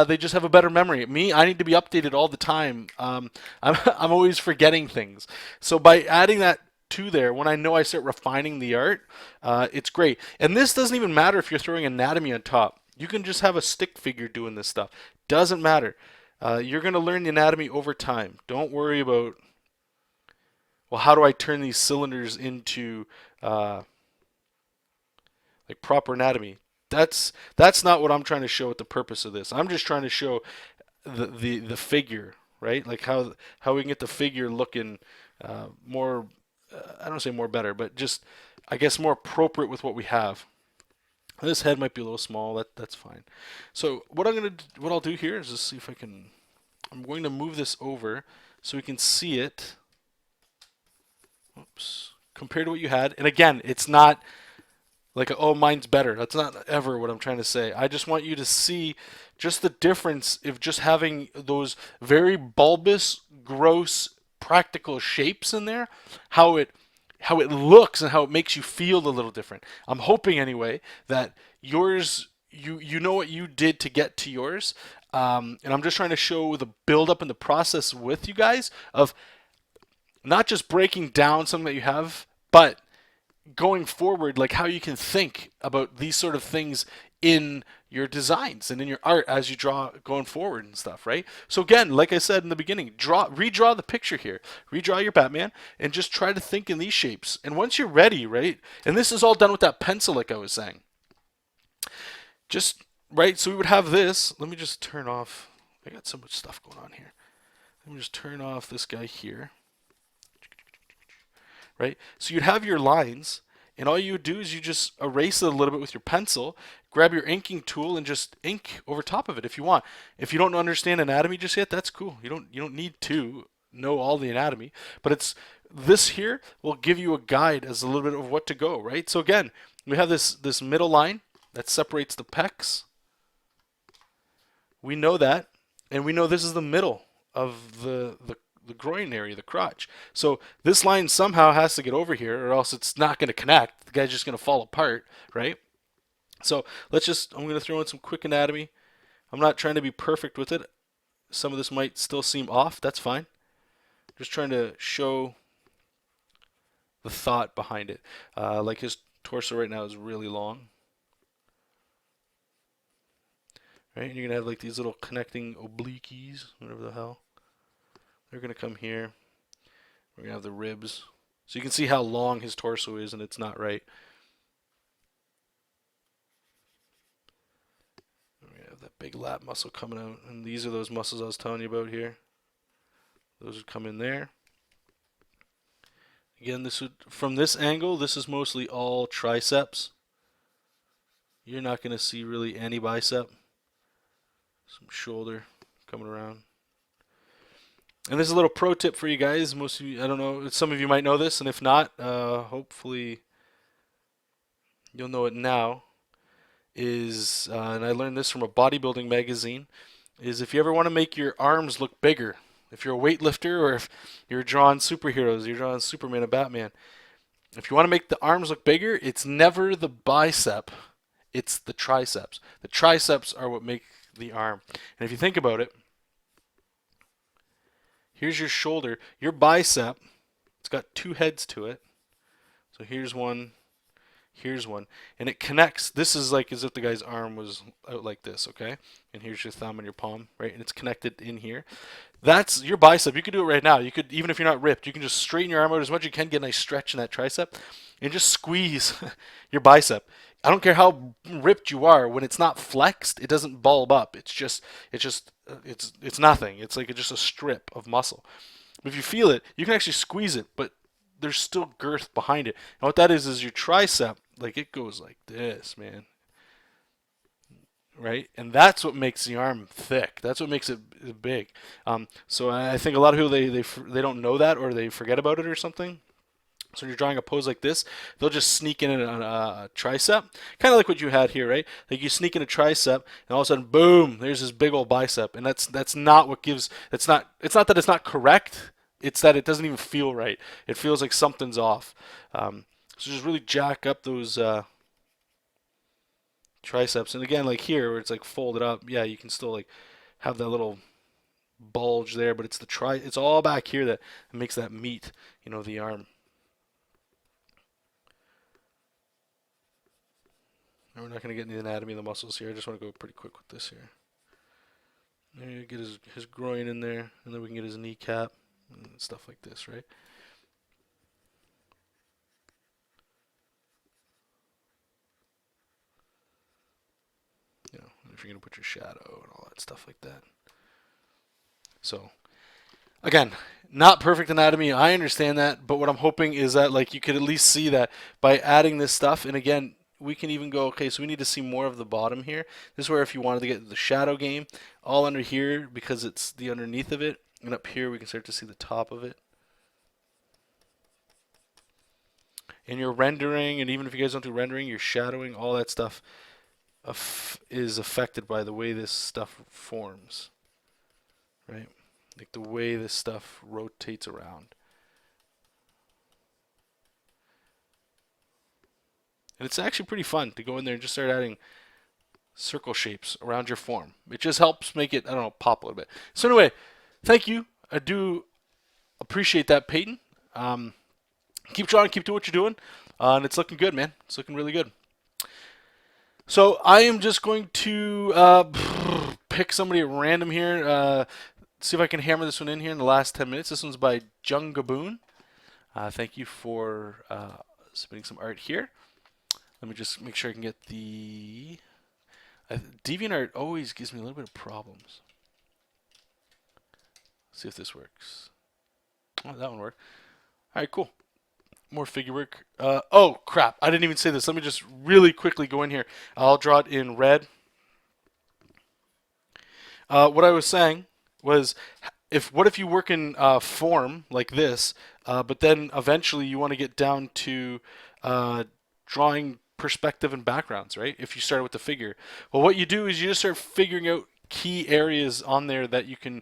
they just have a better memory. Me, I need to be updated all the time. I'm always forgetting things. So by adding that to there, when I know I start refining the art, it's great. And this doesn't even matter if you're throwing anatomy on top. You can just have a stick figure doing this stuff. Doesn't matter. You're going to learn the anatomy over time. Don't worry about, well, how do I turn these cylinders into like proper anatomy? That's not what I'm trying to show with the purpose of this. I'm just trying to show the figure, right? Like how we can get the figure looking more. I don't say more better, but just I guess more appropriate with what we have. This head might be a little small. That's fine. So what I'll do here is just see if I can. I'm going to move this over so we can see it. Oops. Compared to what you had, and again, it's not like oh mine's better. That's not ever what I'm trying to say. I just want you to see just the difference of just having those very bulbous, gross, practical shapes in there, how it looks and how it makes you feel a little different. I'm hoping anyway that yours, you know what you did to get to yours, and I'm just trying to show the build up and the process with you guys of not just breaking down something that you have, but going forward, like how you can think about these sort of things in your designs and in your art as you draw going forward and stuff, right? So again, like I said in the beginning, redraw the picture here, redraw your Batman, and just try to think in these shapes. And once you're ready, right? And this is all done with that pencil, like I was saying. Just right. So we would have this. Let me just turn off. I got so much stuff going on here. Let me just turn off this guy here. Right? So you'd have your lines, and all you would do is you just erase it a little bit with your pencil, grab your inking tool, and just ink over top of it if you want. If you don't understand anatomy just yet, that's cool. You don't need to know all the anatomy, but it's this here will give you a guide as a little bit of what to go, right? So again, we have this middle line that separates the pecs. We know that, and we know this is the middle of the groin area, the crotch. So this line somehow has to get over here or else it's not going to connect. The guy's just going to fall apart, right? So I'm going to throw in some quick anatomy. I'm not trying to be perfect with it. Some of this might still seem off. That's fine. Just trying to show the thought behind it. Like his torso right now is really long. Right? And you're going to have like these little connecting obliques, whatever the hell. They're going to come here. We're going to have the ribs. So you can see how long his torso is, and it's not right. We're going to have that big lat muscle coming out. And these are those muscles I was telling you about here. Those would come in there. Again, from this angle, this is mostly all triceps. You're not going to see really any bicep. Some shoulder coming around. And this is a little pro tip for you guys. Most of you, I don't know, some of you might know this, and if not, hopefully you'll know it now. is, and I learned this from a bodybuilding magazine, is if you ever want to make your arms look bigger, if you're a weightlifter or if you're drawing superheroes, you're drawing Superman and Batman, if you want to make the arms look bigger, it's never the bicep, it's the triceps. The triceps are what make the arm. And if you think about it, here's your shoulder, your bicep, it's got two heads to it. So here's one, and it connects. This is like as if the guy's arm was out like this, okay? And here's your thumb and your palm, right? And it's connected in here. That's your bicep. You could do it right now. You could, even if you're not ripped, you can just straighten your arm out as much as you can, get a nice stretch in that tricep, and just squeeze your bicep. I don't care how ripped you are. When it's not flexed, it doesn't bulb up. It's nothing. It's like just a strip of muscle. But if you feel it, you can actually squeeze it, but there's still girth behind it. And what that is your tricep. Like it goes like this, man. Right? And that's what makes the arm thick. That's what makes it big. So I think a lot of people, they don't know that, or they forget about it or something. So when you're drawing a pose like this, they'll just sneak in a tricep, kind of like what you had here, right? Like you sneak in a tricep, and all of a sudden, boom! There's this big old bicep, and that's not what gives. It's not that it's not correct. It's that it doesn't even feel right. It feels like something's off. So just really jack up those triceps, and again, like here where it's like folded up, yeah, you can still like have that little bulge there, but it's all back here that makes that meat, the arm. And we're not going to get into the anatomy of the muscles here. I just want to go pretty quick with this here. There you get his groin in there, and then we can get his kneecap and stuff like this, right? If you're going to put your shadow and all that stuff like that. So, again, not perfect anatomy. I understand that, but what I'm hoping is that like you could at least see that by adding this stuff. And again, we can even go, okay, so we need to see more of the bottom here. This is where if you wanted to get the shadow game, all under here because it's the underneath of it. And up here we can start to see the top of it. And your rendering, and even if you guys don't do rendering, your shadowing, all that stuff is affected by the way this stuff forms, right? Like the way this stuff rotates around. And it's actually pretty fun to go in there and just start adding circle shapes around your form. It just helps make it, I don't know, pop a little bit. So anyway, thank you. I do appreciate that, Peyton. Keep drawing, keep doing what you're doing. And it's looking good, man. It's looking really good. So I am just going to pick somebody at random here. See if I can hammer this one in here in the last 10 minutes. This one's by Jungaboon. Thank you for submitting some art here. Let me just make sure I can get the... DeviantArt always gives me a little bit of problems. Let's see if this works. Oh, that one worked. All right, cool. More figure work. Oh, crap. I didn't even say this. Let me just really quickly go in here. I'll draw it in red. What I was saying was, what if you work in form like this, but then eventually you want to get down to drawing perspective and backgrounds, right? If you start with the figure. Well, what you do is you just start figuring out key areas on there that you can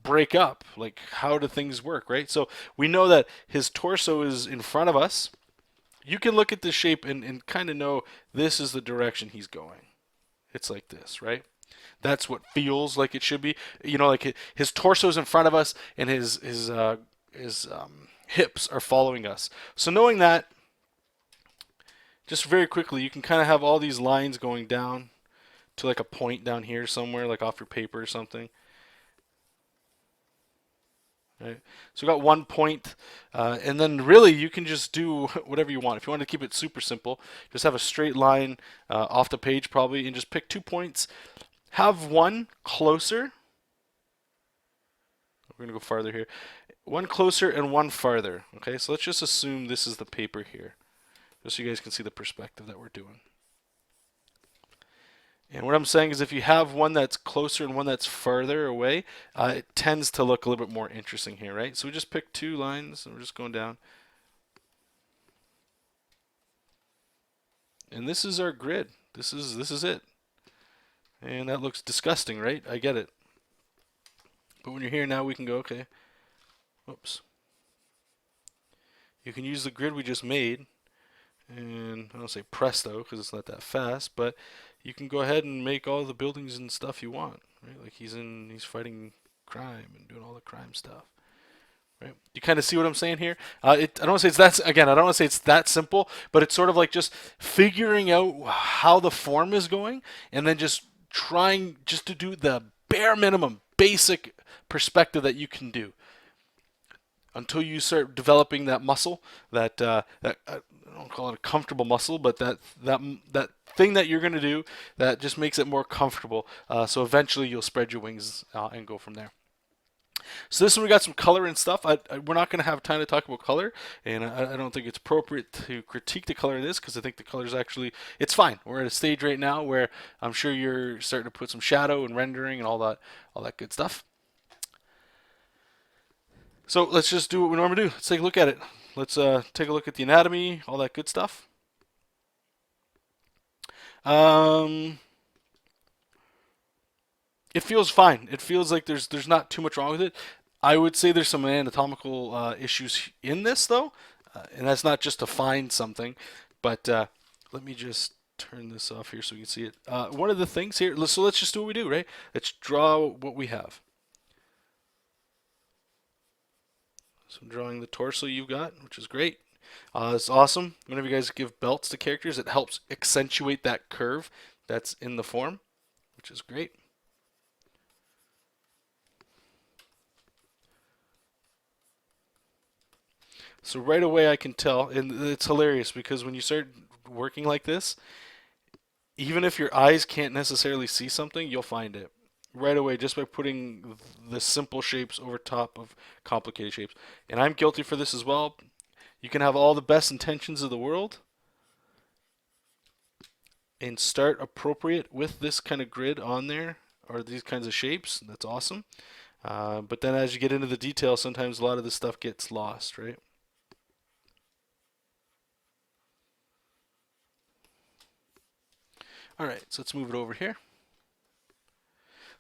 break up, like how do things work, right? So we know that his torso is in front of us. You can look at the shape and kind of know this is the direction he's going. It's like this, right? That's what feels like it should be. Like his torso's in front of us and his hips are following us. So knowing that, just very quickly, you can kind of have all these lines going down to like a point down here somewhere, like off your paper or something. Right. So we got 1 point, and then really you can just do whatever you want. If you want to keep it super simple, just have a straight line off the page probably, and just pick 2 points. Have one closer. We're going to go farther here. One closer and one farther. Okay, so let's just assume this is the paper here, just so you guys can see the perspective that we're doing. And what I'm saying is if you have one that's closer and one that's farther away, it tends to look a little bit more interesting here, right? So we just picked 2 lines, and we're just going down. And this is our grid. This is it. And that looks disgusting, right? I get it. But when you're here now, we can go, okay. Whoops. You can use the grid we just made. And I don't say presto because it's not that fast, but you can go ahead and make all the buildings and stuff you want, right? Like he's fighting crime and doing all the crime stuff, right? You kind of see what I'm saying here. I don't want to say it's that again. I don't want to say it's that simple, but it's sort of like just figuring out how the form is going, and then just trying just to do the bare minimum, basic perspective that you can do until you start developing that muscle, that I don't call it a comfortable muscle, but that thing that you're going to do that just makes it more comfortable. So eventually you'll spread your wings and go from there. So this one we got some color and stuff. We're not going to have time to talk about color, and I don't think it's appropriate to critique the color of this because I think the color is actually, it's fine. We're at a stage right now where I'm sure you're starting to put some shadow and rendering and all that good stuff. So let's just do what we normally do. Let's take a look at it. Let's take a look at the anatomy, all that good stuff. It feels fine. It feels like there's not too much wrong with it. I would say there's some anatomical issues in this though, and that's not just to find something, but let me just turn this off here so we can see it. One of the things here, so let's just do what we do, right? Let's draw what we have. So I'm drawing the torso you've got, which is great. It's awesome. Whenever you guys give belts to characters, it helps accentuate that curve that's in the form, which is great. So right away I can tell, and it's hilarious because when you start working like this, even if your eyes can't necessarily see something, you'll find it right away just by putting the simple shapes over top of complicated shapes. And I'm guilty for this as well. You can have all the best intentions of the world and start appropriate with this kind of grid on there or these kinds of shapes. That's awesome. But then as you get into the detail, sometimes a lot of this stuff gets lost, right? All right, so let's move it over here.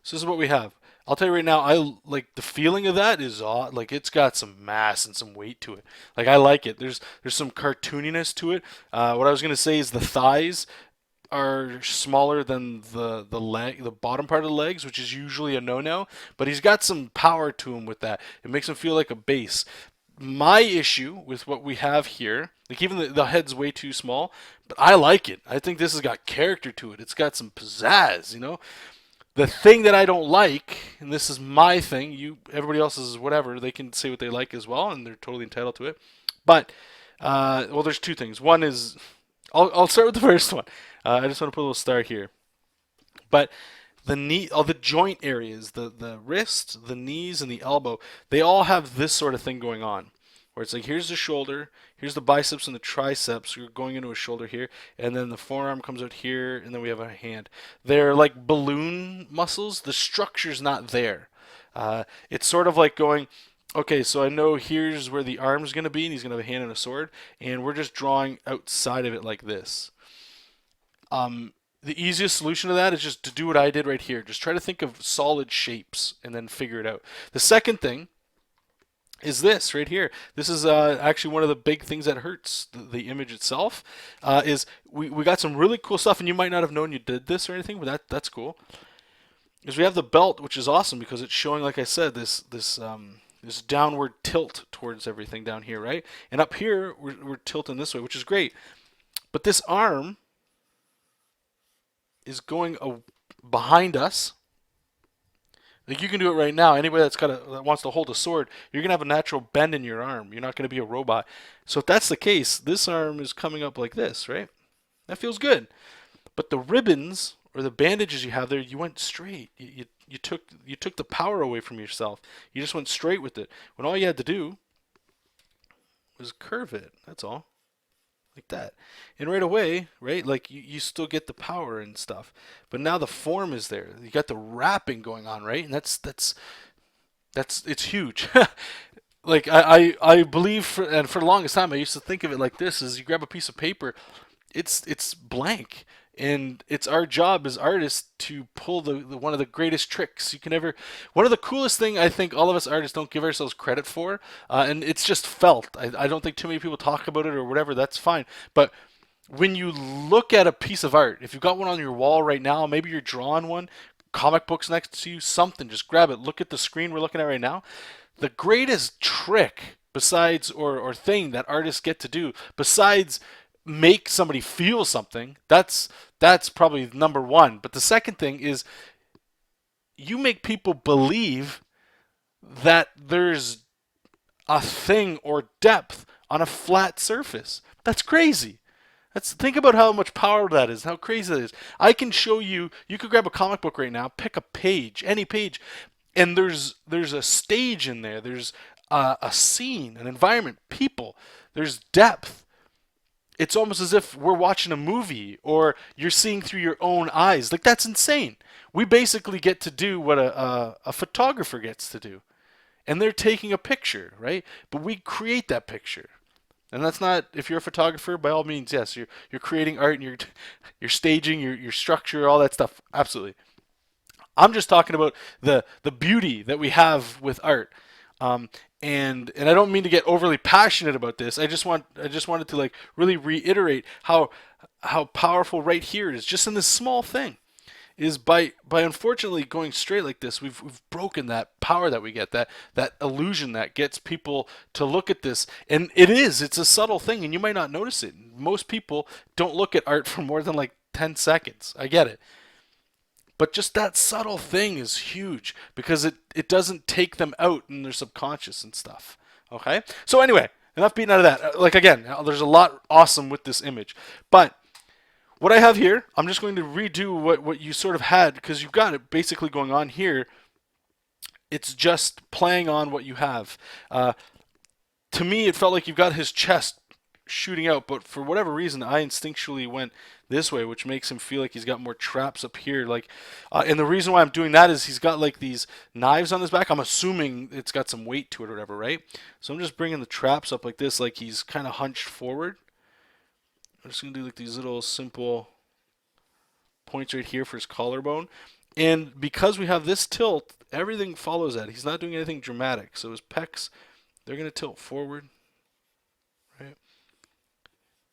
So this is what we have. I'll tell you right now, I like the feeling of that is odd. Like it's got some mass and some weight to it. Like I like it. There's some cartooniness to it. What I was gonna say is the thighs are smaller than the bottom part of the legs, which is usually a no-no. But he's got some power to him with that. It makes him feel like a base. My issue with what we have here, like even the head's way too small, but I like it. I think this has got character to it. It's got some pizzazz, you know. The thing that I don't like, and this is my thing, everybody else is whatever, they can say what they like as well, and they're totally entitled to it. But, well, there's two things. One is, I'll start with the first one. I just want to put a little star here. But the knee, all the joint areas, the wrist, the knees, and the elbow, they all have this sort of thing going on. Where it's like, here's the shoulder, here's the biceps and the triceps, you're going into a shoulder here, and then the forearm comes out here, and then we have a hand. They're like balloon muscles. The structure's not there. It's sort of like going, okay, so I know here's where the arm's going to be, and he's going to have a hand and a sword, and we're just drawing outside of it like this. The easiest solution to that is just to do what I did right here. Just try to think of solid shapes and then figure it out. The second thing is this right here. This is actually one of the big things that hurts the image itself. Is we got some really cool stuff, and you might not have known you did this or anything, but that's cool. Is we have the belt, which is awesome because it's showing, like I said, this downward tilt towards everything down here, right? And up here we're tilting this way, which is great. But this arm is going behind us. Like you can do it right now. Anybody that wants to hold a sword, you're gonna have a natural bend in your arm. You're not gonna be a robot. So if that's the case, this arm is coming up like this, right? That feels good. But the ribbons or the bandages you have there, you went straight. You took the power away from yourself. You just went straight with it. When all you had to do was curve it. That's all. Like that. And right away, right, like you still get the power and stuff. But now the form is there. You got the wrapping going on, right? And that's it's huge. Like I believe for the longest time I used to think of it like this: is you grab a piece of paper it's blank. And it's our job as artists to pull the one of the greatest tricks you can ever. One of the coolest thing I think all of us artists don't give ourselves credit for, and it's just felt. I don't think too many people talk about it or whatever. That's fine, but when you look at a piece of art, if you've got one on your wall right now, maybe you're drawing one, comic books next to you, something, just grab it. Look at the screen we're looking at right now. The greatest trick besides or thing that artists get to do besides make somebody feel something, that's probably number one. But the second thing is you make people believe that there's a thing or depth on a flat surface. That's crazy. Think about how much power that is, how crazy that is. I can show you. You could grab a comic book right now, pick a page, any page, and there's a stage in there. There's a scene, an environment, people. There's depth. It's almost as if we're watching a movie or you're seeing through your own eyes. Like, that's insane. We basically get to do what a photographer gets to do. And they're taking a picture, right? But we create that picture. And that's not, if you're a photographer, by all means, yes, you're creating art and you're staging, your structure, all that stuff. Absolutely. I'm just talking about the beauty that we have with art. And I don't mean to get overly passionate about this. I just wanted to like really reiterate how powerful right here is, just in this small thing, is by unfortunately going straight like this, we've broken that power that we get, that illusion that gets people to look at this. And it's a subtle thing, and you might not notice it. Most people don't look at art for more than like 10 seconds. I get it. But just that subtle thing is huge because it doesn't take them out in their subconscious and stuff. Okay? So anyway, enough beating out of that. Like, again, there's a lot awesome with this image. But what I have here, I'm just going to redo what you sort of had, because you've got it basically going on here. It's just playing on what you have. To me, it felt like you've got his chest shooting out, but for whatever reason, I instinctually went this way, which makes him feel like he's got more traps up here. Like, and the reason why I'm doing that is he's got like these knives on his back. I'm assuming it's got some weight to it or whatever, right? So I'm just bringing the traps up like this, like he's kind of hunched forward. I'm just gonna do like these little simple points right here for his collarbone. And because we have this tilt, everything follows that. He's not doing anything dramatic. So his pecs, they're gonna tilt forward, right?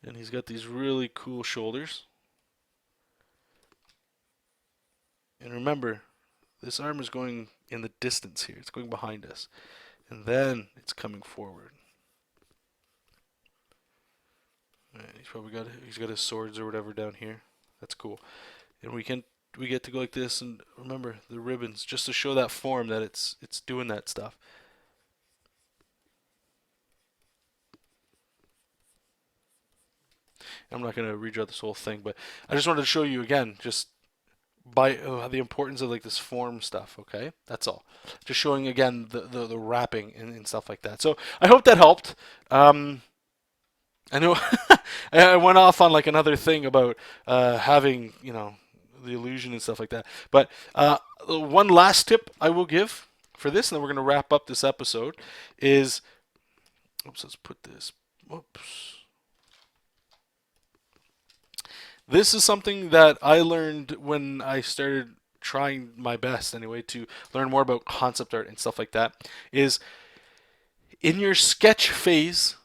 And he's got these really cool shoulders. And remember, this arm is going in the distance here. It's going behind us. And then it's coming forward. Right, he's got his swords or whatever down here. That's cool. And we get to go like this, and remember the ribbons, just to show that form that it's doing that stuff. I'm not going to redraw this whole thing, but I just wanted to show you again, just by the importance of like this form stuff. Okay, that's all. Just showing again the wrapping and stuff like that. So I hope that helped. I know I went off on like another thing about having, the illusion and stuff like that. But one last tip I will give for this, and then we're going to wrap up this episode, is, let's put this, This is something that I learned when I started trying my best anyway to learn more about concept art and stuff like that, is in your sketch phase.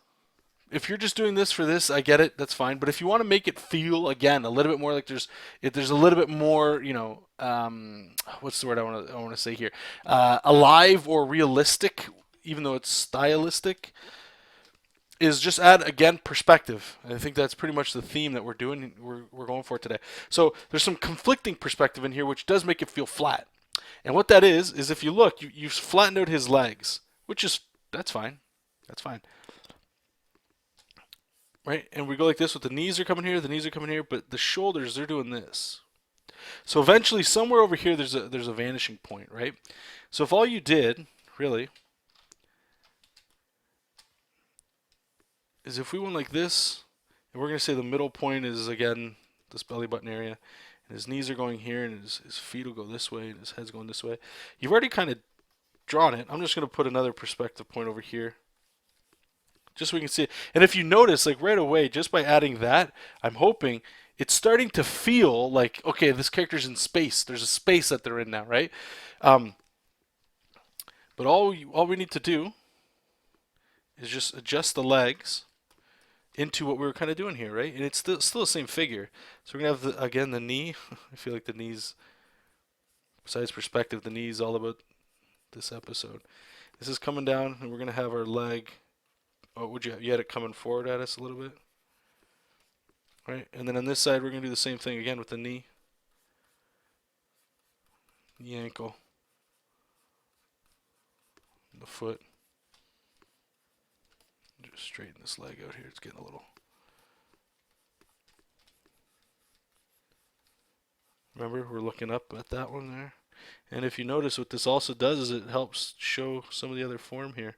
If you're just doing this for this, I get it, that's fine. But if you want to make it feel, again, a little bit more like there's a little bit more, what's the word I want to say here, alive or realistic, even though it's stylistic, is just add, again, perspective. I think that's pretty much the theme that we're going for today. So there's some conflicting perspective in here, which does make it feel flat. And what that is if you look, you've flattened out his legs, that's fine. That's fine. Right? And we go like this with the knees are coming here, but the shoulders, they're doing this. So eventually, somewhere over here, there's a vanishing point, right? So if all you did, really, is if we went like this, and we're going to say the middle point is, again, this belly button area, and his knees are going here, and his feet will go this way, and his head's going this way. You've already kind of drawn it. I'm just going to put another perspective point over here just so we can see it. And if you notice, like right away, just by adding that, I'm hoping it's starting to feel like, okay, this character's in space. There's a space that they're in now, right? But all we need to do is just adjust the legs into what we were kind of doing here, right? And it's still the same figure. So we're going to have, again, the knee. I feel like the knees, besides perspective, the knee's all about this episode. This is coming down, and we're going to have our leg. Oh, you had it coming forward at us a little bit? Right? And then on this side, we're going to do the same thing again with the knee. The ankle. The foot. Just straighten this leg out here. It's getting a little. Remember, we're looking up at that one there. And if you notice, what this also does is it helps show some of the other form here.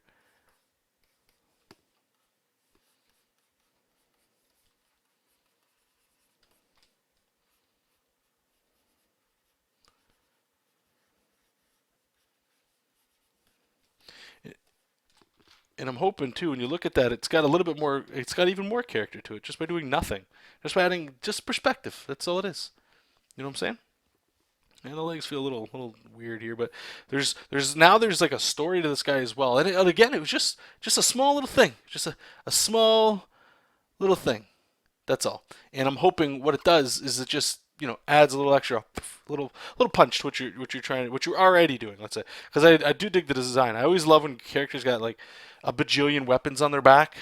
And I'm hoping too, when you look at that, it's got a little bit more, it's got even more character to it just by doing nothing. Just by adding just perspective. That's all it is. You know what I'm saying? And the legs feel a little weird here, but there's like a story to this guy as well. And again, it was just a small little thing. Just a small little thing. That's all. And I'm hoping what it does is it just, adds a little extra, little punch to what you're already doing. Let's say, because I do dig the design. I always love when characters got like a bajillion weapons on their back,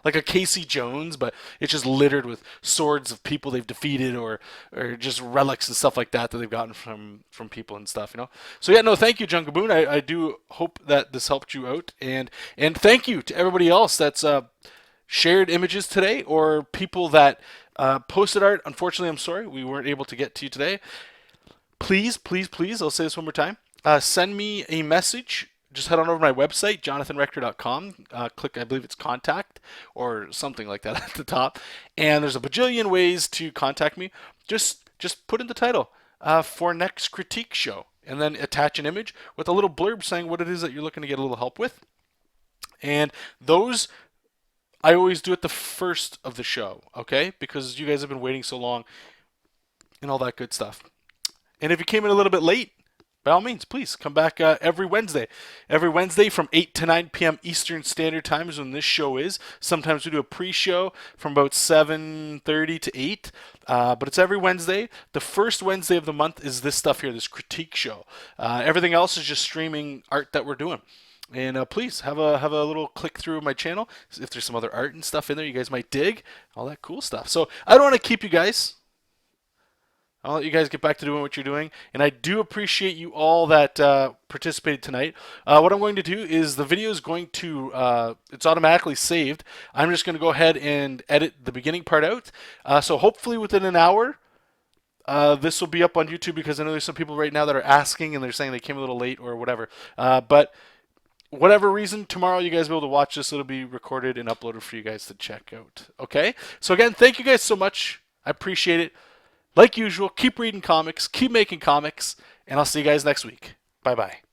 like a Casey Jones, but it's just littered with swords of people they've defeated, or just relics and stuff like that they've gotten from people and stuff. So yeah, no, thank you, Junkaboon. I do hope that this helped you out, and thank you to everybody else that's shared images today, or people that posted art. Unfortunately, I'm sorry we weren't able to get to you today. Please, I'll say this one more time. Send me a message. Just head on over to my website, jonathanrector.com. Click, I believe it's contact or something like that at the top. And there's a bajillion ways to contact me. Just put in the title for next critique show, and then attach an image with a little blurb saying what it is that you're looking to get a little help with. And those I always do at the first of the show, okay? Because you guys have been waiting so long and all that good stuff. And if you came in a little bit late, by all means, please come back every Wednesday. Every Wednesday from 8 to 9 p.m. Eastern Standard Time is when this show is. Sometimes we do a pre-show from about 7:30 to 8. But it's every Wednesday. The first Wednesday of the month is this stuff here, this critique show. Everything else is just streaming art that we're doing. And please have a little click through my channel. If there's some other art and stuff in there you guys might dig, all that cool stuff. So I don't want to keep you guys. I'll let you guys get back to doing what you're doing. And I do appreciate you all that participated tonight. What I'm going to do is the video is going to, it's automatically saved. I'm just going to go ahead and edit the beginning part out. So hopefully within an hour, this will be up on YouTube, because I know there's some people right now that are asking and they're saying they came a little late or whatever. But whatever reason, tomorrow you guys will be able to watch this. It'll be recorded and uploaded for you guys to check out. Okay? So again, thank you guys so much. I appreciate it. Like usual, keep reading comics, keep making comics, and I'll see you guys next week. Bye-bye.